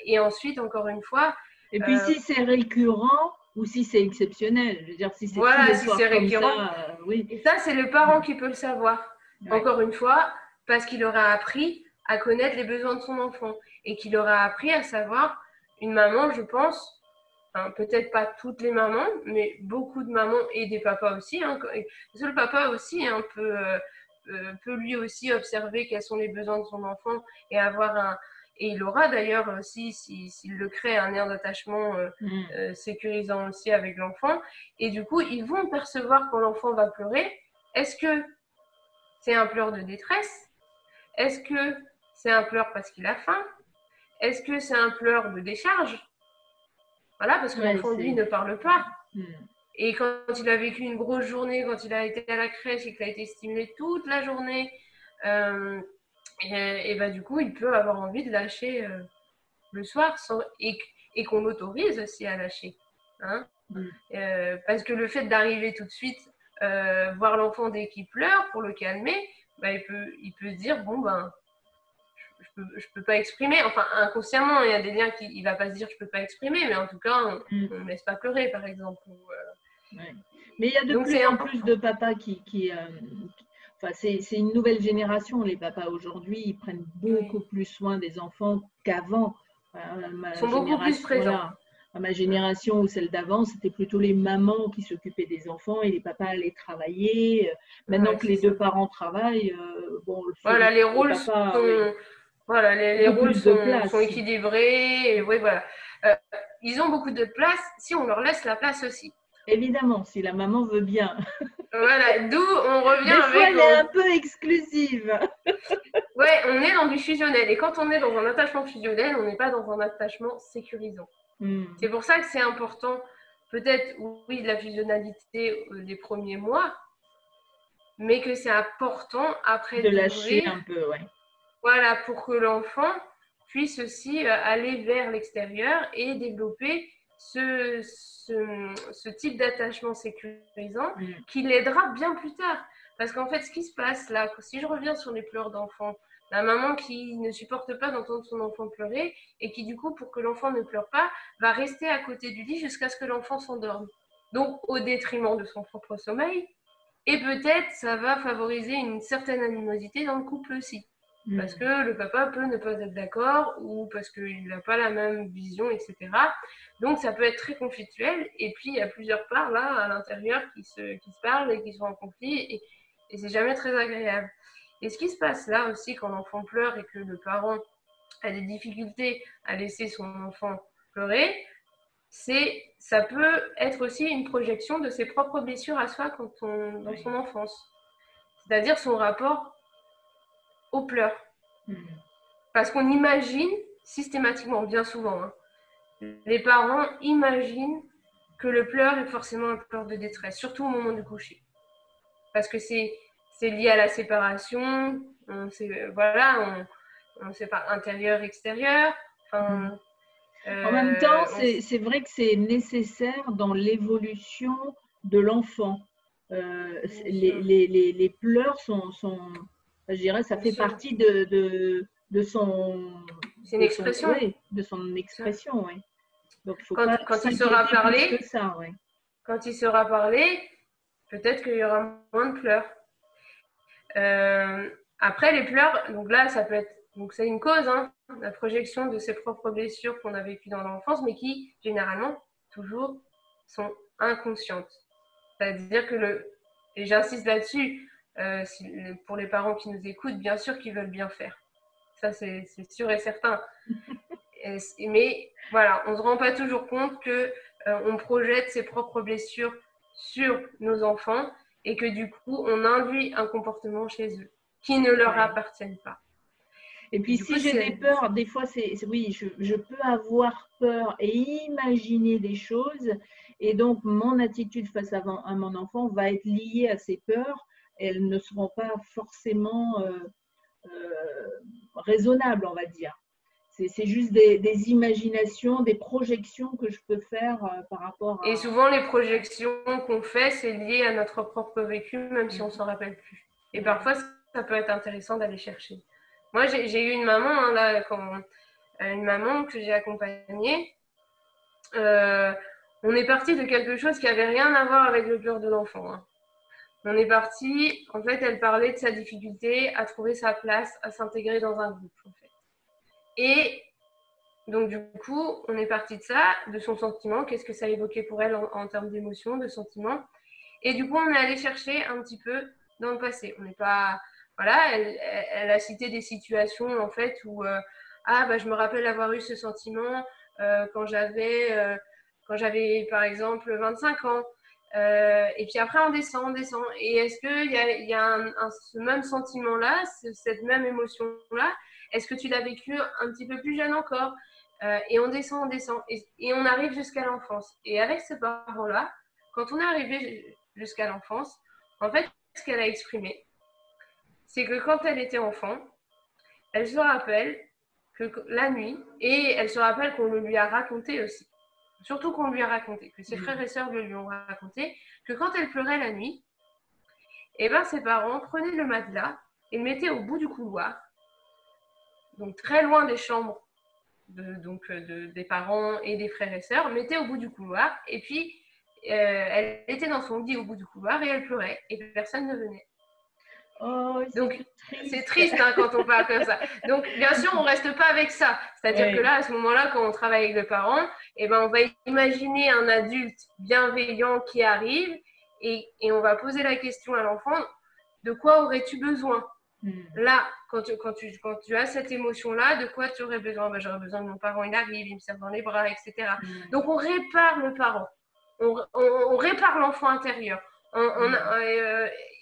Et ensuite, encore une fois... Et puis si c'est récurrent ou si c'est exceptionnel, je veux dire, si c'est tous les soirs comme ça, oui. Et ça, c'est le parent qui peut le savoir. Encore une fois, parce qu'il aura appris à connaître les besoins de son enfant et qu'il aura appris à savoir, une maman, je pense, peut-être pas toutes les mamans, mais beaucoup de mamans et des papas aussi. Le papa aussi peut lui aussi observer quels sont les besoins de son enfant et avoir et il aura d'ailleurs aussi, s'il le crée, un air d'attachement sécurisant aussi avec l'enfant. Et du coup, ils vont percevoir quand l'enfant va pleurer. Est-ce que c'est un pleur de détresse? Est-ce que c'est un pleur parce qu'il a faim? Est-ce que c'est un pleur de décharge? Voilà, parce que l'enfant, lui, ne parle pas. Et quand il a vécu une grosse journée, quand il a été à la crèche et qu'il a été stimulé toute la journée, et bah, du coup, il peut avoir envie de lâcher le soir et qu'on l'autorise aussi à lâcher. Parce que le fait d'arriver tout de suite, voir l'enfant dès qu'il pleure pour le calmer, bah, il peut se dire, bon, ben, je peux pas exprimer, enfin inconsciemment, il y a des liens qu'il va pas se dire je peux pas exprimer, mais en tout cas, on ne laisse pas pleurer, par exemple. Mais il y a de plus en plus de papas enfin, c'est une nouvelle génération, les papas aujourd'hui, ils prennent beaucoup plus soin des enfants qu'avant. Ils sont beaucoup plus présents. À ma génération ou celle d'avant, c'était plutôt les mamans qui s'occupaient des enfants et les papas allaient travailler. Maintenant Ouais, que c'est les ça. deux parents travaillent, bon, Voilà, les les rôles papas, oui, sont, voilà, les beaucoup rôles plus de sont place. équilibrés. Et, oui, voilà. Euh, ils ont beaucoup de place si on leur laisse la place aussi. Évidemment, si la maman veut bien. Voilà, d'où on revient Des fois, avec. elle est un peu exclusive. Ouais, on est dans du fusionnel. Et quand on est dans un attachement fusionnel, on n'est pas dans un attachement sécurisant. C'est pour ça que c'est important, peut-être, oui, de la fusionnalité des premiers mois, mais que c'est important après De lâcher d'ouvrir, un peu, ouais. voilà, pour que l'enfant puisse aussi aller vers l'extérieur et développer ce type d'attachement sécurisant qui l'aidera bien plus tard. Parce qu'en fait, ce qui se passe là, si je reviens sur les pleurs d'enfants, la maman qui ne supporte pas d'entendre son enfant pleurer et qui, du coup, pour que l'enfant ne pleure pas, va rester à côté du lit jusqu'à ce que l'enfant s'endorme. Donc, au détriment de son propre sommeil. Et peut-être, ça va favoriser une certaine animosité dans le couple aussi. Parce que le papa peut ne pas être d'accord ou parce qu'il n'a pas la même vision, etc. Donc ça peut être très conflictuel. Et puis il y a plusieurs parts là à l'intérieur qui se parlent et qui sont en conflit et c'est jamais très agréable. Et ce qui se passe là aussi quand l'enfant pleure et que le parent a des difficultés à laisser son enfant pleurer, ça peut être aussi une projection de ses propres blessures à soi dans son enfance. C'est-à-dire son rapport aux pleurs. Parce qu'on imagine systématiquement, bien souvent, hein, les parents imaginent que le pleur est forcément un pleur de détresse, surtout au moment du coucher. Parce que c'est lié à la séparation, voilà, on sépare intérieur-extérieur. Enfin, En même temps, c'est vrai que c'est nécessaire dans l'évolution de l'enfant. Les pleurs je dirais, ça fait partie de son, c'est une expression. oui, de son expression, oui. Donc, il ne faut pas Quand il saura s'inquiéter plus parler, que ça, oui. quand il saura parler, peut-être qu'il y aura moins de pleurs. Après, les pleurs, donc là, ça peut être, donc c'est une cause, hein, la projection de ses propres blessures qu'on a vécues dans l'enfance, mais qui, généralement, toujours sont inconscientes. C'est-à-dire que et j'insiste là-dessus, pour les parents qui nous écoutent, bien sûr qu'ils veulent bien faire. Ça, c'est sûr et certain. Mais voilà, on ne se rend pas toujours compte qu'on projette ses propres blessures sur nos enfants et que du coup, on induit un comportement chez eux qui ne leur appartiennent pas. Et puis, si j'ai des peurs, des fois, oui, je peux avoir peur et imaginer des choses. Et donc, mon attitude face à mon enfant va être liée à ces peurs. Elles ne seront pas forcément raisonnables, on va dire. C'est juste des imaginations, des projections que je peux faire par rapport à… Et souvent, les projections qu'on fait, c'est lié à notre propre vécu, même si on ne s'en rappelle plus. Et parfois, ça peut être intéressant d'aller chercher. Moi, j'ai eu une maman, hein, là, une maman que j'ai accompagnée. On est parti de quelque chose qui n'avait rien à voir avec le pleur de l'enfant. Hein. On est parti, en fait, elle parlait de sa difficulté à trouver sa place, à s'intégrer dans un groupe, en fait. Et donc, du coup, on est parti de ça, de son sentiment, qu'est-ce que ça évoquait pour elle en termes d'émotions, de sentiments. Et du coup, on est allé chercher un petit peu dans le passé. On n'est pas… Voilà, elle a cité des situations, en fait, où je me rappelle avoir eu ce sentiment quand j'avais, par exemple, 25 ans. Et puis après, on descend. Et est-ce qu'il y a ce même sentiment-là, cette même émotion-là, est-ce que tu l'as vécu un petit peu plus jeune encore? Et on descend. Et on arrive jusqu'à l'enfance. Et avec ce parent-là, quand on est arrivé jusqu'à l'enfance, en fait, ce qu'elle a exprimé, c'est que quand elle était enfant, elle se rappelle que la nuit, et elle se rappelle qu'on le lui a raconté aussi, surtout qu'on lui a raconté, que ses frères et sœurs le lui ont raconté, que quand elle pleurait la nuit, ses parents prenaient le matelas et le mettaient au bout du couloir, donc très loin des chambres des parents et des frères et sœurs, mettaient au bout du couloir, et puis elle était dans son lit au bout du couloir et elle pleurait, et personne ne venait. Oh, Donc, c'est c'est triste. triste hein, quand on parle comme ça. Donc, bien sûr, on ne reste pas avec ça. C'est-à-dire que Ouais. là, à ce moment-là, quand on travaille avec le parent, eh ben, on va imaginer un adulte bienveillant qui arrive et on va poser la question à l'enfant, de quoi aurais-tu besoin? Là, quand tu as cette émotion-là, de quoi tu aurais besoin? Ben, j'aurais besoin de mon parent, il arrive, il me serre dans les bras, etc. Donc, on répare le parent. On répare l'enfant intérieur.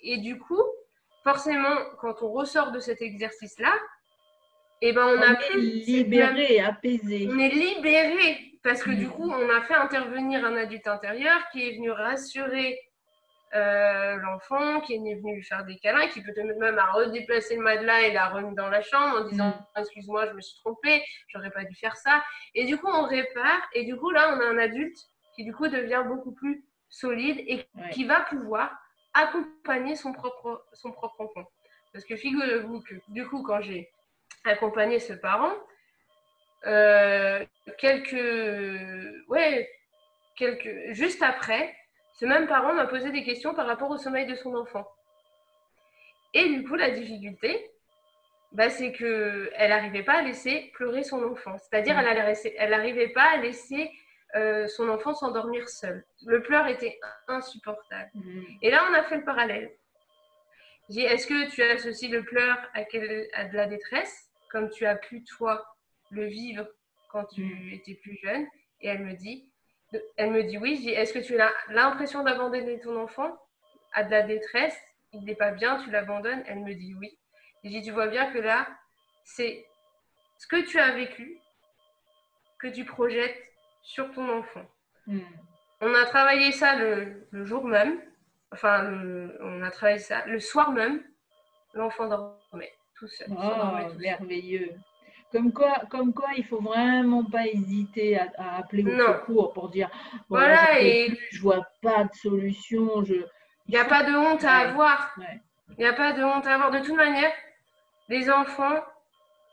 Et du coup, forcément, quand on ressort de cet exercice-là, eh ben, on On n'a est plus cette même... libéré, apaisé. On est libéré parce que du coup, on a fait intervenir un adulte intérieur qui est venu rassurer l'enfant, qui est venu lui faire des câlins, qui peut même à redéplacer le matelas et la remettre dans la chambre en disant excuse-moi, je me suis trompée, j'aurais pas dû faire ça. Et du coup, on répare et du coup, là, on a un adulte qui du coup devient beaucoup plus solide et qui va pouvoir accompagner son propre enfant. Parce que figurez-vous que du coup, quand j'ai accompagné ce parent, juste après, ce même parent m'a posé des questions par rapport au sommeil de son enfant. Et du coup, la difficulté, bah, c'est qu'elle n'arrivait pas à laisser pleurer son enfant. C'est-à-dire, elle n'arrivait pas à laisser son enfant s'endormir seul. Le pleur était insupportable. Et là, on a fait le parallèle. J'ai dit, est-ce que tu associes le pleur à de la détresse, comme tu as pu, toi, le vivre quand tu étais plus jeune? Et elle me dit oui. Je dis, est-ce que tu as l'impression d'abandonner ton enfant à de la détresse? Il n'est pas bien, tu l'abandonnes? Elle me dit oui. Et je dis, tu vois bien que là, c'est ce que tu as vécu que tu projettes sur ton enfant. On a travaillé ça le jour même. On a travaillé ça le soir même. L'enfant dormait tout seul. Oh, merveilleux. Comme quoi, il faut vraiment pas hésiter à appeler au Non. secours pour dire bon là Voilà, j'en peux plus, je vois pas de solution. Il n'y a pas de honte à avoir. Il n'y a pas de honte à avoir. De toute manière, les enfants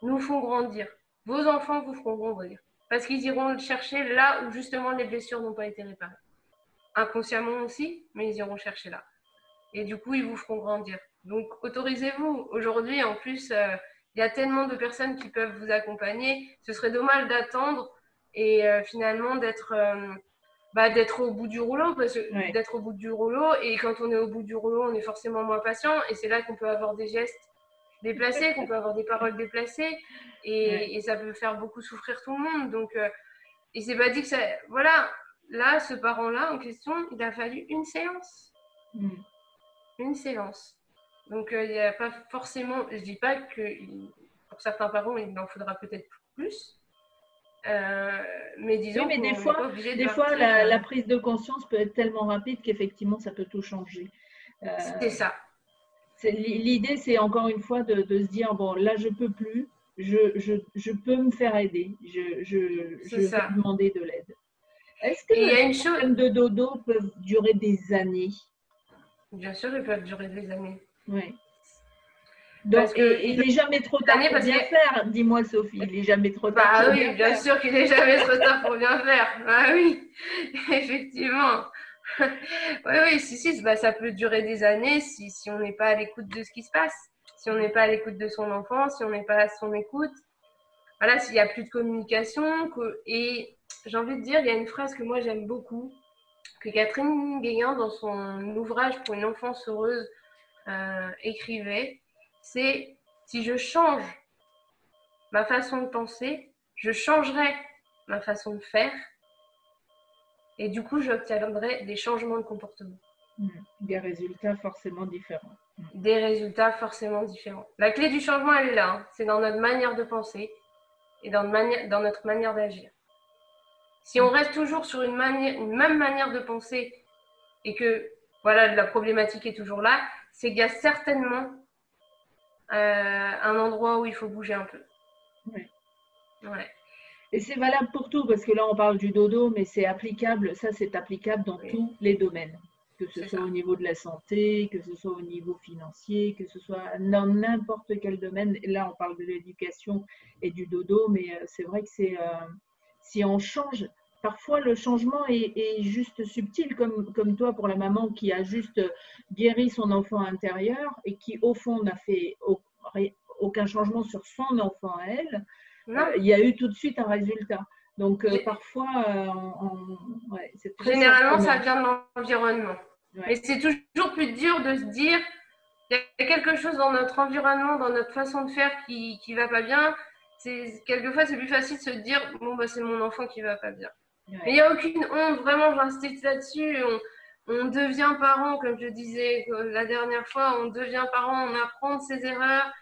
nous font grandir. Vos enfants vous feront grandir. Parce qu'ils iront le chercher là où justement les blessures n'ont pas été réparées. Inconsciemment aussi, mais ils iront chercher là. Et du coup, ils vous feront grandir. Donc, autorisez-vous. Aujourd'hui, en plus, il y a tellement de personnes qui peuvent vous accompagner. Ce serait dommage d'attendre et finalement d'être au bout du rouleau. Parce que d'être au bout du rouleau, et quand on est au bout du rouleau, on est forcément moins patient. Et c'est là qu'on peut avoir des gestes déplacés, qu'on peut avoir des paroles déplacées. Et ça peut faire beaucoup souffrir tout le monde. Donc, et c'est pas dit que ça... Voilà, là, ce parent-là en question, il a fallu une séance. Une séance. Donc, il n'y a pas forcément... Je dis pas que pour certains parents, il en faudra peut-être plus. Mais disons mais des fois, la prise de conscience peut être tellement rapide qu'effectivement, ça peut tout changer. C'est ça. L'idée, c'est encore une fois de se dire, bon, là, je peux plus, je peux me faire aider, je vais demander de l'aide. Est-ce que les problèmes de dodo peuvent durer des années? Bien sûr, ils peuvent durer des années. Oui. Donc, il n'est jamais trop tard pour bien faire, dis-moi Sophie, il n'est jamais trop tard pour bien faire. Bien sûr qu'il n'est jamais trop tard pour bien faire. Bah oui, effectivement. Oui, si, ça peut durer des années si on n'est pas à l'écoute de ce qui se passe. Si on n'est pas à l'écoute de son enfant, si on n'est pas à son écoute. Voilà, s'il n'y a plus de communication. Et j'ai envie de dire, il y a une phrase que moi j'aime beaucoup, que Catherine Guéguin, dans son ouvrage pour une enfance heureuse, écrivait, c'est « Si je change ma façon de penser, je changerai ma façon de faire et du coup, j'obtiendrai des changements de comportement. » Des résultats forcément différents. Des résultats forcément différents. La clé du changement, elle est là. Hein. C'est dans notre manière de penser et dans notre manière d'agir. Si on reste toujours sur une même manière de penser et que voilà, la problématique est toujours là, c'est qu'il y a certainement un endroit où il faut bouger un peu. Oui. Ouais. Et c'est valable pour tout, parce que là on parle du dodo, mais c'est applicable dans tous les domaines, que ce soit au niveau de la santé, que ce soit au niveau financier, que ce soit dans n'importe quel domaine. Là on parle de l'éducation et du dodo, mais c'est vrai que si on change parfois le changement est juste subtil, comme toi pour la maman qui a juste guéri son enfant intérieur et qui au fond n'a fait aucun changement sur son enfant à elle. Il y a eu tout de suite un résultat. Donc parfois, ouais, c'est très généralement, surprenant. ça vient de l'environnement. Ouais. Mais c'est toujours plus dur de se dire, il y a quelque chose dans notre environnement, dans notre façon de faire qui va pas bien. Quelquefois, c'est plus facile de se dire, bon, bah, c'est mon enfant qui va pas bien. Ouais. Mais il n'y a aucune honte, vraiment, j'insiste là-dessus. On devient parent, comme je disais la dernière fois, on devient parent, on apprend de ses erreurs.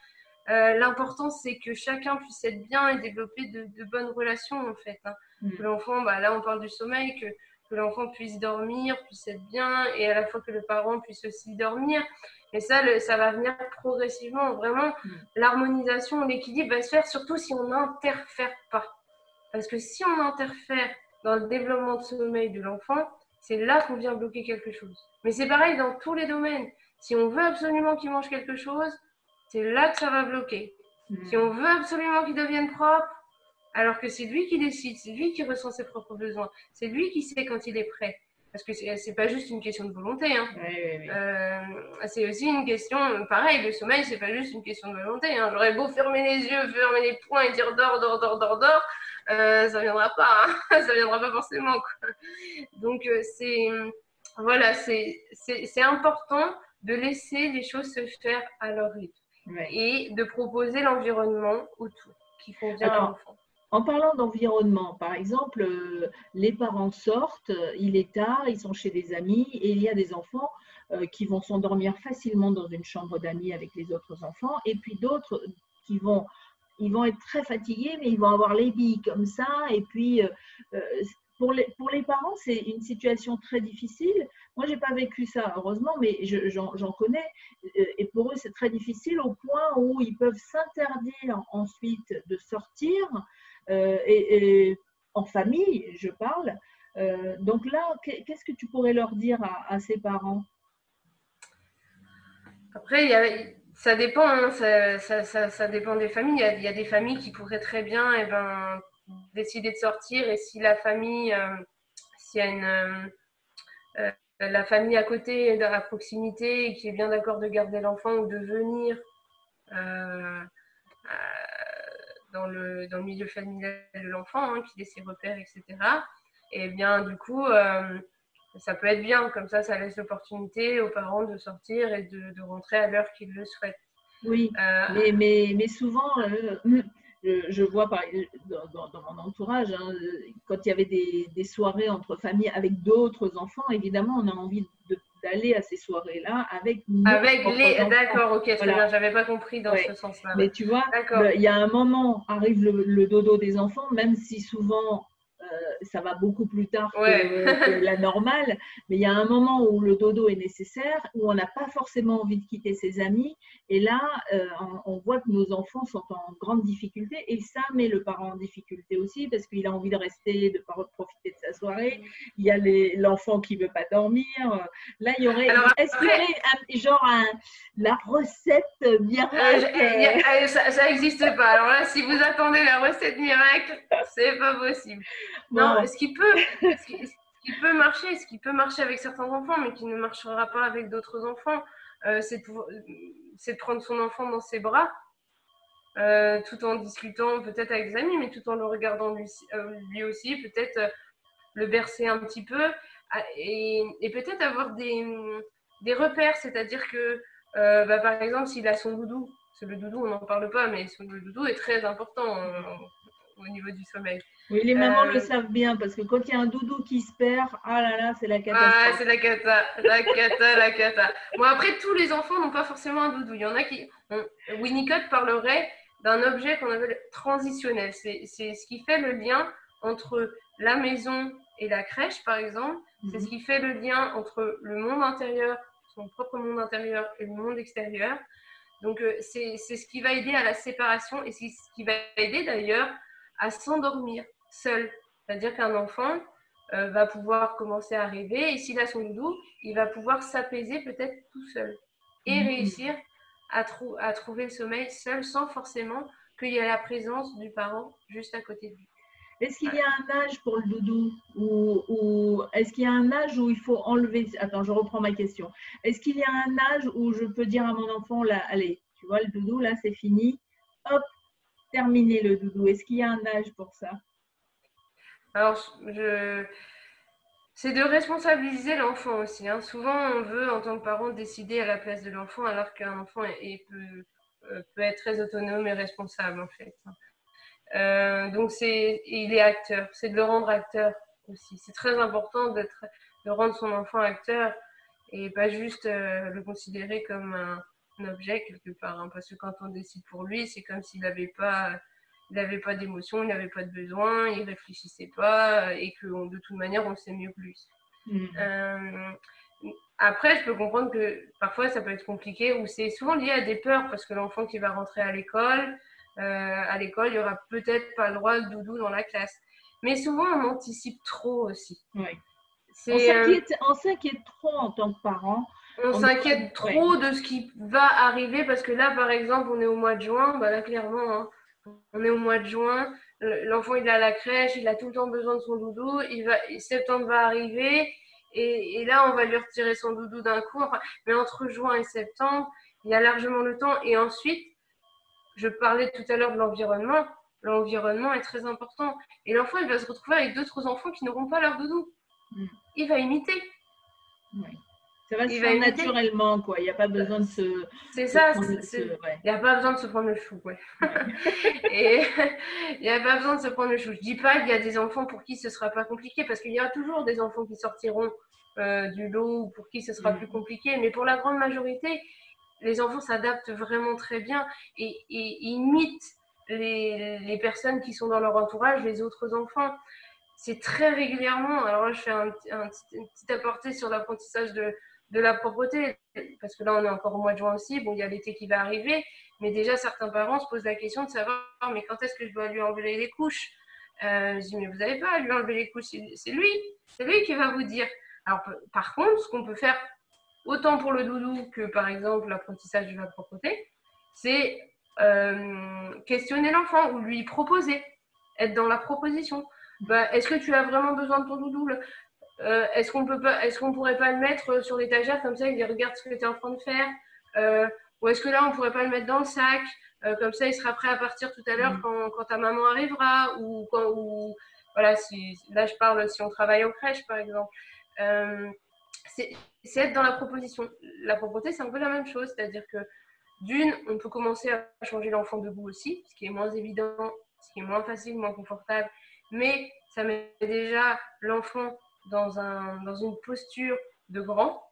L'important, c'est que chacun puisse être bien et développer de bonnes relations, en fait. Hein. Que l'enfant, bah, là, on parle du sommeil, que l'enfant puisse dormir, puisse être bien, et à la fois que le parent puisse aussi dormir. Et ça, ça va venir progressivement. Vraiment, l'harmonisation, l'équilibre va se faire, surtout si on n'interfère pas. Parce que si on interfère dans le développement de sommeil de l'enfant, c'est là qu'on vient bloquer quelque chose. Mais c'est pareil dans tous les domaines. Si on veut absolument qu'il mange quelque chose, c'est là que ça va bloquer. Si on veut absolument qu'il devienne propre, alors que c'est lui qui décide, c'est lui qui ressent ses propres besoins, c'est lui qui sait quand il est prêt. Parce que c'est pas juste une question de volonté. Hein. Oui. C'est aussi une question, pareil, le sommeil, c'est pas juste une question de volonté. Hein. J'aurais beau fermer les yeux, fermer les poings et dire dors, dors, dors, dors, dors, ça viendra pas. Hein. Ça viendra pas forcément. Quoi. Donc, voilà, c'est important de laisser les choses se faire à leur rythme. Ouais. Et de proposer l'environnement autour qui convient à l'enfant. En parlant d'environnement, par exemple, les parents sortent, il est tard, ils sont chez des amis et il y a des enfants qui vont s'endormir facilement dans une chambre d'amis avec les autres enfants et puis d'autres qui ils vont être très fatigués mais ils vont avoir les billes comme ça et puis pour les parents, c'est une situation très difficile. Moi, je n'ai pas vécu ça, heureusement, mais j'en connais. Et pour eux, c'est très difficile au point où ils peuvent s'interdire ensuite de sortir, et en famille, je parle. Donc là, qu'est-ce que tu pourrais leur dire à ces parents? Après, ça dépend, hein, ça dépend des familles. Il y a des familles qui pourraient très bien décider de sortir et si la famille, s'il y a la famille à côté, à proximité, qui est bien d'accord de garder l'enfant ou de venir dans le milieu familial de l'enfant, hein, qui laisse ses repères, etc. Et bien, du coup, ça peut être bien. Comme ça laisse l'opportunité aux parents de sortir et de rentrer à l'heure qu'ils le souhaitent. Oui, mais souvent, je vois dans mon entourage, hein, quand il y avait des soirées entre familles avec d'autres enfants, évidemment, on a envie d'aller à ces soirées-là avec enfants. D'accord, ok, très bien, j'avais pas compris dans ce sens-là. Mais tu vois, il y a un moment, arrive le dodo des enfants, même si souvent ça va beaucoup plus tard que la normale, mais il y a un moment où le dodo est nécessaire, où on n'a pas forcément envie de quitter ses amis, et là, on voit que nos enfants sont en grande difficulté, et ça met le parent en difficulté aussi, parce qu'il a envie de rester, de profiter de sa soirée, il y a l'enfant qui ne veut pas dormir, là, il y aurait, est-ce qu'il y aurait la recette miracle? Ça n'existe pas, alors là, si vous attendez la recette miracle, c'est pas possible. Non, ce qui peut marcher avec certains enfants, mais qui ne marchera pas avec d'autres enfants, c'est de prendre son enfant dans ses bras, tout en discutant peut-être avec des amis, mais tout en le regardant lui aussi, peut-être le bercer un petit peu, et peut-être avoir des repères, c'est-à-dire que, par exemple, s'il a son doudou, parce que le doudou, on n'en parle pas, mais le doudou est très important au niveau du sommeil. Oui, les mamans le savent bien, parce que quand il y a un doudou qui se perd, ah là là, c'est la catastrophe. Ah, c'est la cata. Bon, après, tous les enfants n'ont pas forcément un doudou. Il y en a qui... Winnicott parlerait d'un objet qu'on appelle transitionnel. C'est ce qui fait le lien entre la maison et la crèche, par exemple. C'est ce qui fait le lien entre le monde intérieur, son propre monde intérieur, et le monde extérieur. Donc, c'est ce qui va aider à la séparation et c'est ce qui va aider d'ailleurs à s'endormir seul. C'est-à-dire qu'un enfant va pouvoir commencer à rêver et s'il a son doudou, il va pouvoir s'apaiser peut-être tout seul et réussir à trouver le sommeil seul sans forcément qu'il y ait la présence du parent juste à côté de lui. Est-ce qu'il y a un âge pour le doudou ou est-ce qu'il y a un âge où il faut enlever? Attends, je reprends ma question. Est-ce qu'il y a un âge où je peux dire à mon enfant, là, allez, tu vois, le doudou, là, c'est fini. Hop, terminé le doudou. Est-ce qu'il y a un âge pour ça? Alors, c'est de responsabiliser l'enfant aussi, hein. Souvent, on veut, en tant que parent, décider à la place de l'enfant, alors qu'un enfant peut être très autonome et responsable, en fait. Donc, il est acteur. C'est de le rendre acteur aussi. C'est très important de rendre son enfant acteur et pas juste le considérer comme un objet quelque part, hein. Parce que quand on décide pour lui, c'est comme s'il n'avait pas d'émotion, il n'avait pas de besoin, il réfléchissait pas et que de toute manière, on sait mieux que lui. Euh, Après, je peux comprendre que parfois ça peut être compliqué ou c'est souvent lié à des peurs parce que l'enfant qui va rentrer à l'école, il y aura peut-être pas le droit de doudou dans la classe. Mais souvent, on anticipe trop aussi. Oui. C'est, On s'inquiète trop en tant que parent. on On s'inquiète ouais. trop de ce qui va arriver parce que là, par exemple, on est au mois de juin, bah là, clairement, hein, on est au mois de juin, l'enfant il est à la crèche, il a tout le temps besoin de son doudou, septembre va arriver et là on va lui retirer son doudou d'un coup. Enfin, mais entre juin et septembre, il y a largement le temps. Et ensuite, je parlais tout à l'heure de l'environnement. L'environnement est très important. Et l'enfant, il va se retrouver avec d'autres enfants qui n'auront pas leur doudou. Il va imiter. Oui. Ça va se Il va faire imiter. naturellement, quoi. Il n'y a pas besoin de C'est ça, il n'y a pas besoin de se prendre le chou, ouais. Et il n'y a pas besoin de se prendre le chou. Je dis pas qu'il y a des enfants pour qui ce sera pas compliqué, parce qu'il y aura toujours des enfants qui sortiront du lot ou pour qui ce sera plus compliqué, mais pour la grande majorité, les enfants s'adaptent vraiment très bien et imitent les personnes qui sont dans leur entourage, les autres enfants. C'est très régulièrement, alors là je fais un petit aparté sur l'apprentissage de la propreté, parce que là on est encore au mois de juin aussi, bon il y a l'été qui va arriver, mais déjà certains parents se posent la question de savoir mais quand est-ce que je dois lui enlever les couches. Je dis mais vous n'avez pas à lui enlever les couches, c'est lui qui va vous dire. Alors par contre, ce qu'on peut faire autant pour le doudou que par exemple l'apprentissage de la propreté, c'est questionner l'enfant ou lui proposer, être dans la proposition. Bah, est-ce que tu as vraiment besoin de ton doudou? Est-ce qu'on pourrait pas le mettre sur l'étagère comme ça il regarde ce que tu es en train de faire, ou est-ce que là on pourrait pas le mettre dans le sac, comme ça il sera prêt à partir tout à l'heure quand ta maman arrivera, ou voilà, là je parle si on travaille en crèche par exemple. C'est être dans la proposition. La propreté c'est un peu la même chose, c'est-à-dire que d'une, on peut commencer à changer l'enfant debout aussi, ce qui est moins évident, ce qui est moins facile, moins confortable, mais ça met déjà l'enfant dans une posture de grand,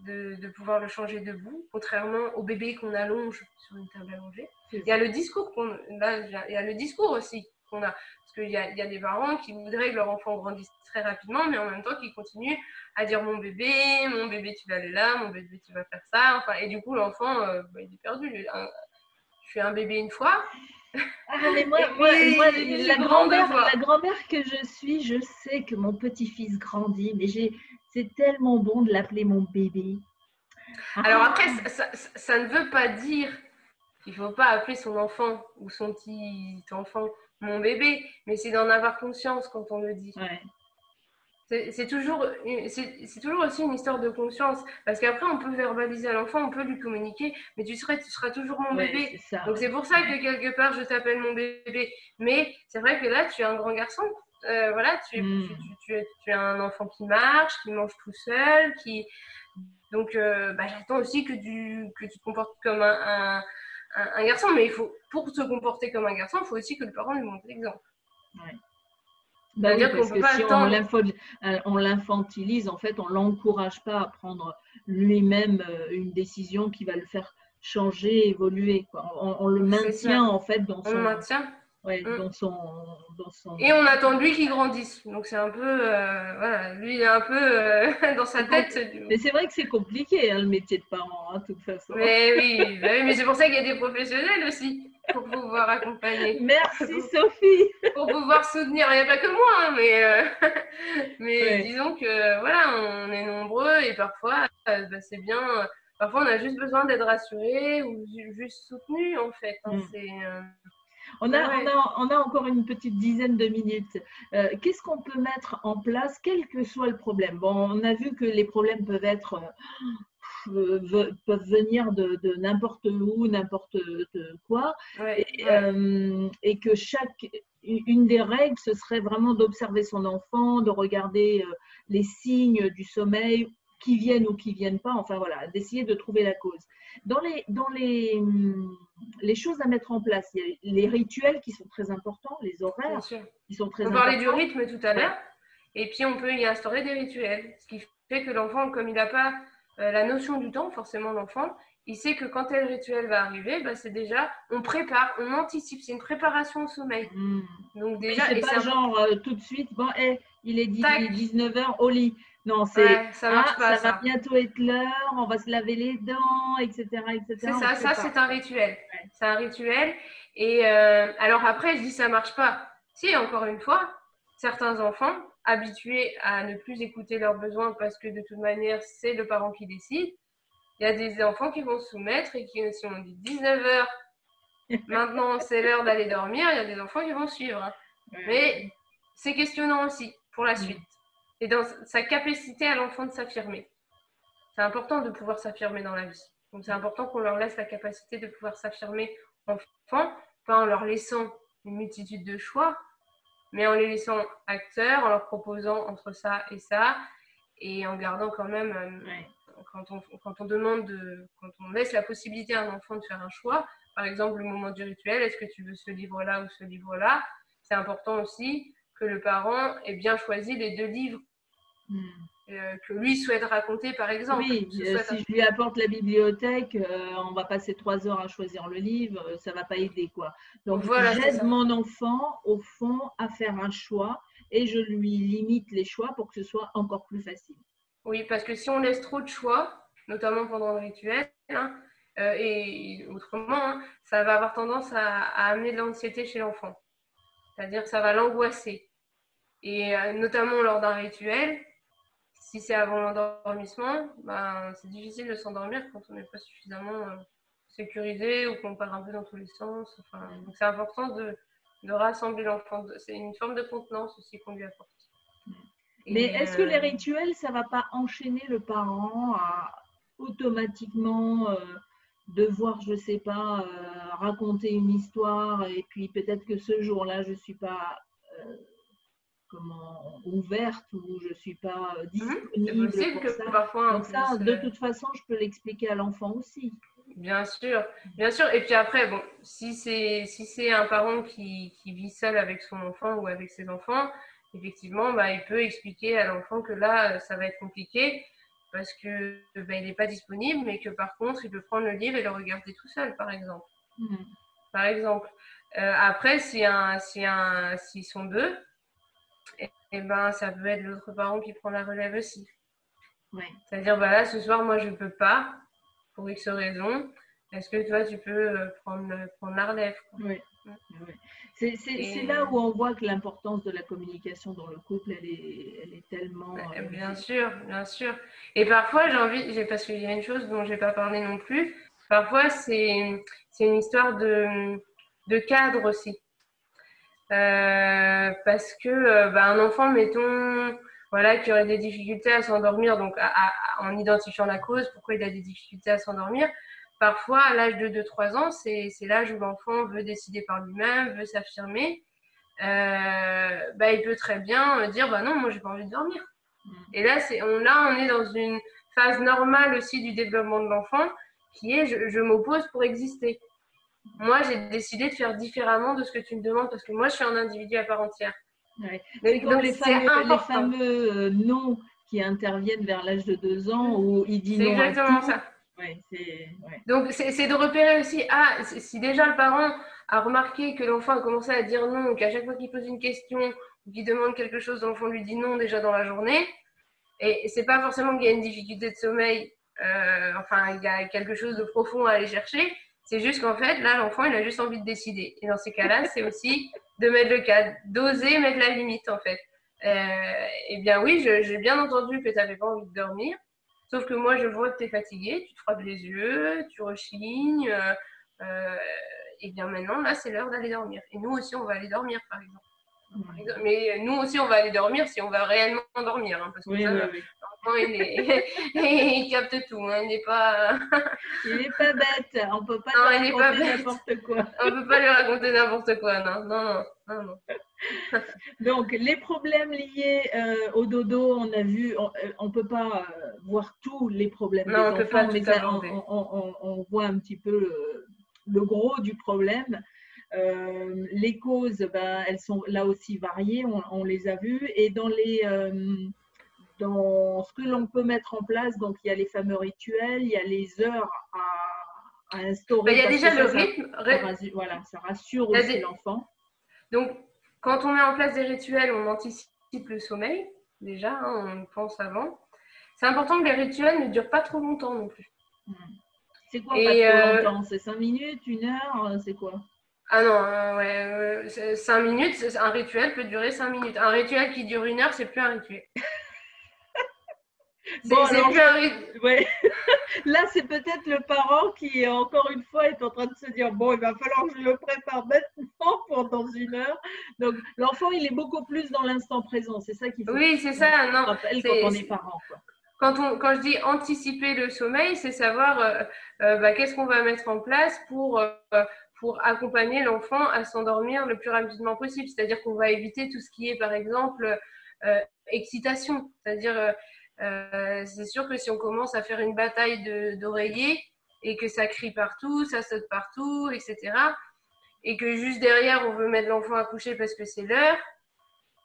de pouvoir le changer debout, contrairement au bébé qu'on allonge sur une table allongée. Il y a le discours il y a le discours aussi qu'on a, parce qu'il y a des parents qui voudraient que leur enfant grandisse très rapidement, mais en même temps qui continuent à dire mon bébé tu vas aller là, mon bébé tu vas faire ça, enfin, et du coup l'enfant il est perdu. Je suis un bébé une fois. Ah, mais moi la grand-mère que je suis, je sais que mon petit-fils grandit, mais c'est tellement bon de l'appeler mon bébé. Alors après, ça ne veut pas dire qu'il ne faut pas appeler son enfant ou son petit enfant mon bébé, mais c'est d'en avoir conscience quand on le dit. Ouais. C'est toujours aussi une histoire de conscience, parce qu'après on peut verbaliser à l'enfant, on peut lui communiquer, mais tu seras toujours mon bébé. Donc c'est pour ça que quelque part je t'appelle mon bébé. Mais c'est vrai que là tu es un grand garçon, voilà, tu es un enfant qui marche, qui mange tout seul, donc j'attends aussi que tu te comportes comme un garçon, mais pour se comporter comme un garçon, il faut aussi que le parent lui montre l'exemple. Ouais. Bah oui, parce que si on l'infantilise, en fait, on ne l'encourage pas à prendre lui-même une décision qui va le faire changer, évoluer, quoi. On le maintient en fait dans son... dans son... Et on attend de lui qu'il grandisse. Donc c'est un peu... voilà, lui il est un peu dans sa tête. Mais c'est vrai que c'est compliqué, hein, le métier de parent, de toute façon. Mais oui, mais c'est pour ça qu'il y a des professionnels aussi, pour pouvoir accompagner. Merci Sophie. Pour pouvoir soutenir. Il n'y a pas que moi, hein, mais disons que voilà, on est nombreux et parfois c'est bien. Parfois on a juste besoin d'être rassuré ou juste soutenu en fait. On a encore une petite dizaine de minutes. Qu'est-ce qu'on peut mettre en place, quel que soit le problème? Bon, on a vu que les problèmes peuvent venir de n'importe où, n'importe quoi, et que une des règles, ce serait vraiment d'observer son enfant, de regarder les signes du sommeil qui viennent ou qui viennent pas, enfin voilà, d'essayer de trouver la cause. Dans les choses à mettre en place, il y a les rituels qui sont très importants, les horaires qui sont très importants. On parlait du rythme tout à l'heure, et puis on peut y instaurer des rituels, ce qui fait que l'enfant, comme il n'a pas la notion du temps, forcément l'enfant, il sait que quand tel rituel va arriver, bah, c'est déjà, on prépare, on anticipe, c'est une préparation au sommeil. Donc déjà, c'est pas genre tout de suite, bon, il est 19h au lit. Non, c'est ça marche pas, ça va bientôt être l'heure, on va se laver les dents, etc. C'est ça c'est un rituel. Ouais. C'est un rituel. Et alors après, je dis ça marche pas. Si, encore une fois, certains enfants habitués à ne plus écouter leurs besoins parce que de toute manière, c'est le parent qui décide, il y a des enfants qui vont se soumettre et qui, si on dit 19h, maintenant c'est l'heure d'aller dormir, il y a des enfants qui vont suivre. Mais c'est questionnant aussi pour la suite. Et dans sa capacité à l'enfant de s'affirmer. C'est important de pouvoir s'affirmer dans la vie. Donc c'est important qu'on leur laisse la capacité de pouvoir s'affirmer enfant, pas en leur laissant une multitude de choix, mais en les laissant acteurs, en leur proposant entre ça, et en gardant quand même, quand on laisse la possibilité à un enfant de faire un choix, par exemple le moment du rituel, est-ce que tu veux ce livre-là ou ce livre-là? C'est important aussi que le parent ait bien choisi les deux livres que lui souhaite raconter, par exemple. Oui, si je lui apporte la bibliothèque, on va passer 3 heures à choisir le livre, ça ne va pas aider, quoi. Donc, voilà, j'aide mon enfant, au fond, à faire un choix et je lui limite les choix pour que ce soit encore plus facile. Oui, parce que si on laisse trop de choix, notamment pendant le rituel, et autrement, ça va avoir tendance à amener de l'anxiété chez l'enfant. C'est-à-dire que ça va l'angoisser. Et notamment lors d'un rituel, si c'est avant l'endormissement, ben, c'est difficile de s'endormir quand on n'est pas suffisamment sécurisé ou qu'on part un peu dans tous les sens. Enfin, donc c'est important de rassembler l'enfant. C'est une forme de contenance aussi qu'on lui apporte. Mais est-ce que les rituels, ça ne va pas enchaîner le parent à automatiquement devoir, je ne sais pas, raconter une histoire et puis peut-être que ce jour-là, je ne suis pas ouverte ou je ne suis pas disponible pour ça. Parfois, donc ça, de toute façon, je peux l'expliquer à l'enfant aussi. Bien sûr, bien sûr. Et puis après, bon, si c'est un parent qui vit seul avec son enfant ou avec ses enfants, effectivement, bah, il peut expliquer à l'enfant que là, ça va être compliqué parce que bah, il n'est pas disponible, mais que par contre, il peut prendre le livre et le regarder tout seul, par exemple. Par exemple. Après, s'ils sont deux, et ben, ça peut être l'autre parent qui prend la relève aussi. C'est-à-dire, bah, là, ce soir, moi, je ne peux pas, pour X raisons. Est-ce que toi, tu peux prendre la relève? Oui. C'est là où on voit que l'importance de la communication dans le couple, elle est tellement… Bien sûr, bien sûr. Et parfois, parce qu'il y a une chose dont je n'ai pas parlé non plus, parfois, c'est une histoire de cadre aussi. Parce que un enfant, mettons, voilà, qui aurait des difficultés à s'endormir, donc en identifiant la cause, pourquoi il a des difficultés à s'endormir. Parfois, à l'âge de 2-3 ans, c'est l'âge où l'enfant veut décider par lui-même, veut s'affirmer. Il peut très bien dire bah non, moi j'ai pas envie de dormir. Et là, on est dans une phase normale aussi du développement de l'enfant qui est je m'oppose pour exister. Moi, j'ai décidé de faire différemment de ce que tu me demandes parce que moi, je suis un individu à part entière. C'est comme les fameux non qui interviennent vers l'âge de 2 ans où il dit non. C'est exactement ça. Donc, c'est de repérer aussi, si déjà le parent a remarqué que l'enfant a commencé à dire non, qu'à chaque fois qu'il pose une question ou qu'il demande quelque chose, l'enfant lui dit non déjà dans la journée, et c'est pas forcément qu'il y a une difficulté de sommeil, il y a quelque chose de profond à aller chercher, c'est juste qu'en fait, là, l'enfant, il a juste envie de décider. Et dans ces cas-là, c'est aussi de mettre le cadre, d'oser mettre la limite, en fait. Eh bien oui, j'ai bien entendu que tu n'avais pas envie de dormir. Sauf que moi, je vois que tu es fatiguée, tu te frottes les yeux, tu rechignes. et bien maintenant, là, c'est l'heure d'aller dormir. Et nous aussi, on va aller dormir, par exemple. Mais nous aussi, on va aller dormir si on va réellement dormir. Hein, parce que l'enfant, il capte tout. Hein, il n'est pas... il n'est pas bête. On ne peut pas lui raconter n'importe quoi. On ne peut pas lui raconter n'importe quoi. Non. Donc, les problèmes liés au dodo, on a vu, on ne peut pas voir tous les problèmes des enfants, mais on voit un petit peu le gros du problème. Les causes, elles sont là aussi variées, on les a vues. Et dans ce que l'on peut mettre en place, donc il y a les fameux rituels, il y a les heures à instaurer. Il y a déjà le rythme. Voilà, ça rassure aussi l'enfant. Donc, quand on met en place des rituels, on anticipe le sommeil, déjà, hein, on pense avant. C'est important que les rituels ne durent pas trop longtemps non plus. C'est quoi pas trop longtemps? C'est 5 minutes, 1 heure? C'est quoi? Ah non, 5 minutes, un rituel peut durer 5 minutes. Un rituel qui dure 1 heure, c'est plus un rituel. Là, c'est peut-être le parent qui, encore une fois, est en train de se dire bon, il va falloir que je le prépare maintenant pour dans 1 heure. Donc, l'enfant, il est beaucoup plus dans l'instant présent. C'est ça qu'il faut. Oui, c'est ça. Non, rappelle quand on est parent, quoi. Quand je dis anticiper le sommeil, c'est savoir qu'est-ce qu'on va mettre en place pour accompagner l'enfant à s'endormir le plus rapidement possible. C'est-à-dire qu'on va éviter tout ce qui est, par exemple, excitation. C'est-à-dire, c'est sûr que si on commence à faire une bataille d'oreillers et que ça crie partout, ça saute partout, etc., et que juste derrière, on veut mettre l'enfant à coucher parce que c'est l'heure,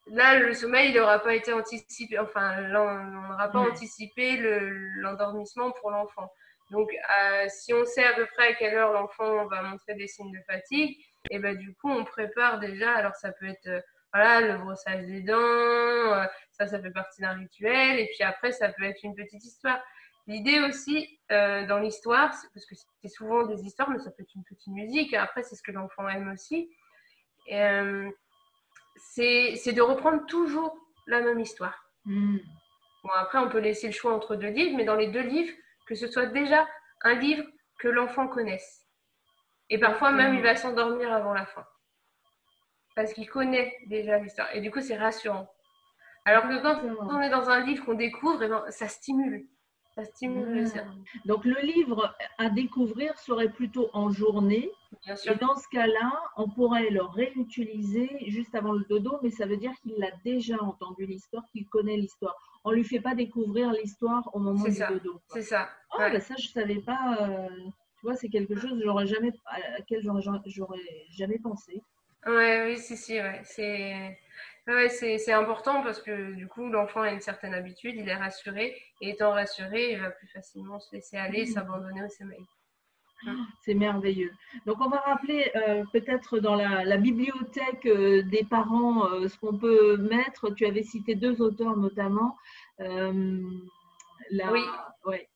là, le sommeil, il n'aura pas été anticipé. Enfin, on n'aura pas anticipé l'endormissement pour l'enfant. Donc, si on sait à peu près à quelle heure l'enfant va montrer des signes de fatigue, et ben du coup, on prépare déjà. Alors, ça peut être le brossage des dents, ça fait partie d'un rituel. Et puis après, ça peut être une petite histoire. L'idée aussi dans l'histoire, parce que c'est souvent des histoires, mais ça peut être une petite musique. Après, c'est ce que l'enfant aime aussi. C'est de reprendre toujours la même histoire. Bon, après, on peut laisser le choix entre 2 livres, mais dans les 2 livres, que ce soit déjà un livre que l'enfant connaisse. Et parfois même, il va s'endormir avant la fin. Parce qu'il connaît déjà l'histoire. Et du coup, c'est rassurant. Alors que quand on est dans un livre qu'on découvre, ça stimule. Ça stimule le cerveau. Donc, le livre à découvrir serait plutôt en journée. Bien sûr. Et dans ce cas-là, on pourrait le réutiliser juste avant le dodo, mais ça veut dire qu'il a déjà entendu l'histoire, qu'il connaît l'histoire. On ne lui fait pas découvrir l'histoire au moment du dodo. C'est ça. Oh, ça, je ne savais pas. Tu vois, c'est quelque chose à laquelle j'aurais jamais pensé. Oui, si. C'est important parce que du coup, l'enfant a une certaine habitude, il est rassuré. Et étant rassuré, il va plus facilement se laisser aller et s'abandonner au sommeil. C'est merveilleux. Donc, on va rappeler peut-être dans la bibliothèque des parents ce qu'on peut mettre. Tu avais cité 2 auteurs notamment. Oui. Ouais.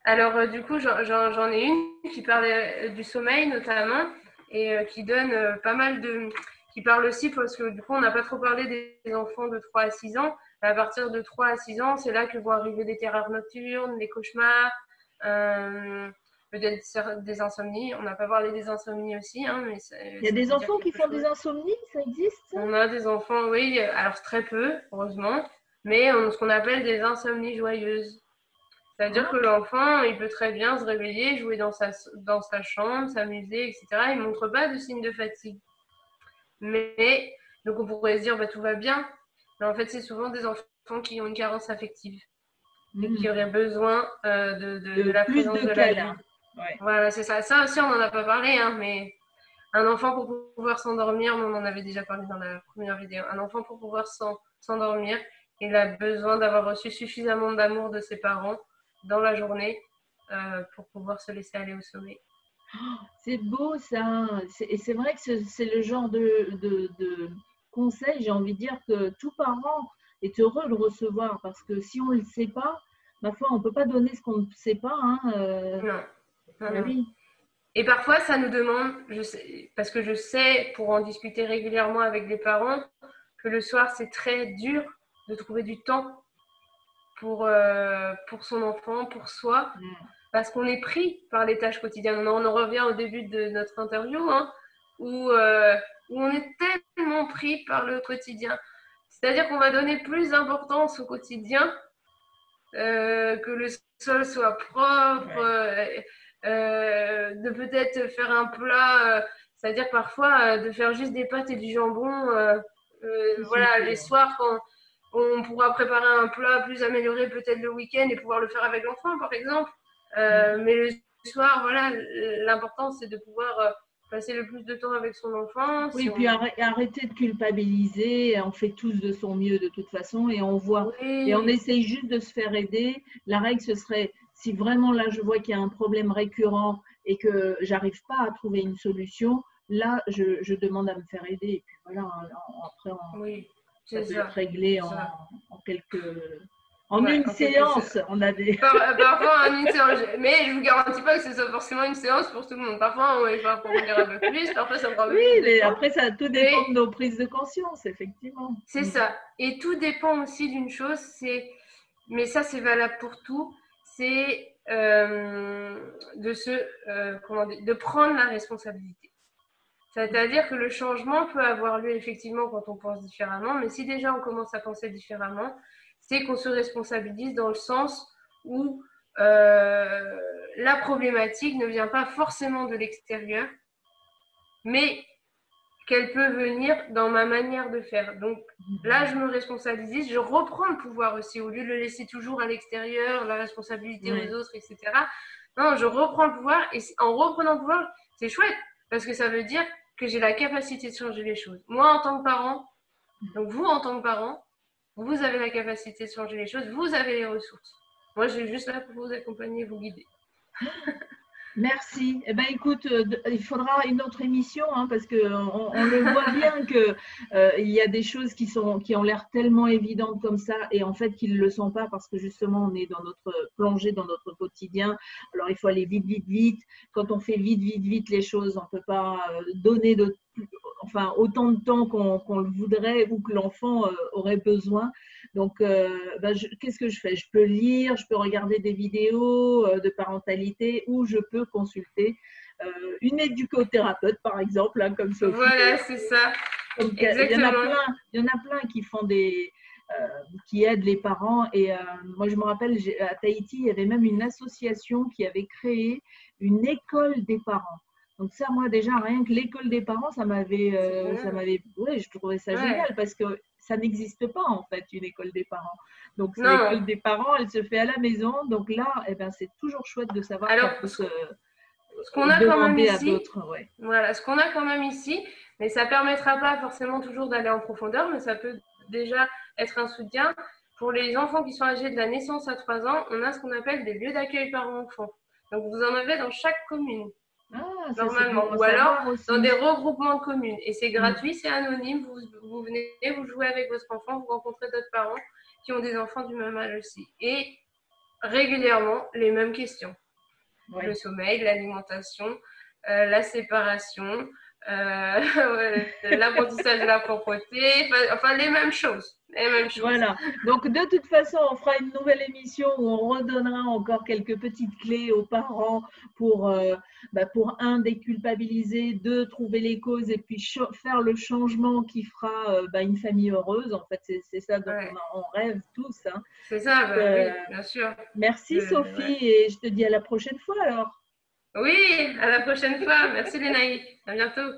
Alors, du coup, j'en ai une qui parle du sommeil notamment et qui donne pas mal de... qui parle aussi parce que du coup, on n'a pas trop parlé des enfants de 3 à 6 ans. À partir de 3 à 6 ans, c'est là que vont arriver des terreurs nocturnes, des cauchemars, peut-être des insomnies. On n'a pas parlé des insomnies aussi. Hein, mais il y a des enfants qui font des insomnies, ça existe ça? On a des enfants, oui, alors très peu, heureusement, mais ce qu'on appelle des insomnies joyeuses. C'est-à-dire que l'enfant, il peut très bien se réveiller, jouer dans sa chambre, s'amuser, etc. Il ne montre pas de signes de fatigue. Mais, donc on pourrait se dire, tout va bien. Mais en fait, c'est souvent des enfants qui ont une carence affective et qui auraient besoin de la présence de l'adulte. Ouais. Voilà, c'est ça. Ça aussi, on n'en a pas parlé, hein, mais un enfant pour pouvoir s'endormir, on en avait déjà parlé dans la première vidéo, un enfant pour pouvoir s'endormir, il a besoin d'avoir reçu suffisamment d'amour de ses parents dans la journée pour pouvoir se laisser aller au sommeil. C'est beau ça, et c'est vrai que c'est le genre de conseil, j'ai envie de dire que tout parent est heureux de recevoir, parce que si on ne le sait pas, ma foi, on ne peut pas donner ce qu'on ne sait pas. Non. Oui. Et parfois, ça nous demande, parce que je sais, pour en discuter régulièrement avec des parents, que le soir, c'est très dur de trouver du temps pour son enfant, pour soi, parce qu'on est pris par les tâches quotidiennes. On en revient au début de notre interview, hein. où on est tellement pris par le quotidien. C'est-à-dire qu'on va donner plus d'importance au quotidien, que le sol soit propre, de peut-être faire un plat, c'est-à-dire parfois de faire juste des pâtes et du jambon. Voilà, les soirs, quand on pourra préparer un plat plus amélioré peut-être le week-end et pouvoir le faire avec l'enfant, par exemple. Mais le soir, voilà, l'important, c'est de pouvoir passer le plus de temps avec son enfant. Oui, puis arrêter de culpabiliser. On fait tous de son mieux de toute façon et on voit et on essaye juste de se faire aider. La règle, ce serait si vraiment là je vois qu'il y a un problème récurrent et que j'arrive pas à trouver une solution, là je demande à me faire aider. Et puis voilà, après ça peut être réglé en quelques. En une séance, on a des. Parfois en une séance, mais je vous garantis pas que ce soit forcément une séance pour tout le monde. Parfois, on va approfondir un peu plus, parfois ça prend. Oui, mais après, ça tout dépend de nos prises de conscience, effectivement. C'est ça. Et tout dépend aussi d'une chose, mais ça c'est valable pour tout, c'est de prendre la responsabilité. C'est-à-dire que le changement peut avoir lieu effectivement quand on pense différemment, mais si déjà on commence à penser différemment, c'est qu'on se responsabilise dans le sens où la problématique ne vient pas forcément de l'extérieur, mais qu'elle peut venir dans ma manière de faire. Donc là, je me responsabilise, je reprends le pouvoir aussi, au lieu de le laisser toujours à l'extérieur, la responsabilité aux autres, etc. Non, je reprends le pouvoir et en reprenant le pouvoir, c'est chouette parce que ça veut dire que j'ai la capacité de changer les choses. Moi, en tant que parent, donc vous, en tant que parent, vous avez la capacité de changer les choses, vous avez les ressources. Moi, je suis juste là pour vous accompagner, vous guider. Merci. Eh ben, écoute, il faudra une autre émission parce qu'on le voit bien que il y a des choses qui ont l'air tellement évidentes comme ça et en fait qui ne le sont pas parce que justement on est plongé dans notre quotidien. Alors il faut aller vite, vite, vite. Quand on fait vite, vite, vite les choses, on ne peut pas donner autant de temps qu'on le voudrait ou que l'enfant aurait besoin. Donc, qu'est-ce que je fais? Je peux lire, je peux regarder des vidéos de parentalité ou je peux consulter une éducothérapeute, par exemple, comme Sophie. Voilà, c'est ça. Il y en a plein qui font qui aident les parents. Et moi, je me rappelle, à Tahiti, il y avait même une association qui avait créé une école des parents. Donc ça, moi déjà, rien que l'école des parents, je trouvais ça génial parce que ça n'existe pas en fait, une école des parents. Donc l'école des parents, elle se fait à la maison. Donc là, c'est toujours chouette de savoir qu'on peut ce qu'on a quand même ici, voilà, ce qu'on a quand même ici, mais ça permettra pas forcément toujours d'aller en profondeur, mais ça peut déjà être un soutien. Pour les enfants qui sont âgés de la naissance à 3 ans, on a ce qu'on appelle des lieux d'accueil parents-enfants. Donc vous en avez dans chaque commune. Normalement, ou alors dans des regroupements de communes. Et c'est gratuit, c'est anonyme. Vous venez, vous jouez avec votre enfant, vous rencontrez d'autres parents qui ont des enfants du même âge aussi. Et régulièrement, les mêmes questions. Le sommeil, l'alimentation, la séparation, l'apprentissage de la propreté, enfin les mêmes choses. Voilà. Donc, de toute façon, on fera une nouvelle émission où on redonnera encore quelques petites clés aux parents pour déculpabiliser, deux, trouver les causes et puis faire le changement qui fera une famille heureuse. En fait, c'est ça dont on rêve tous. C'est ça, oui, bien sûr. Merci Sophie et je te dis à la prochaine fois alors. Oui, à la prochaine fois. Merci Lénaï. À bientôt.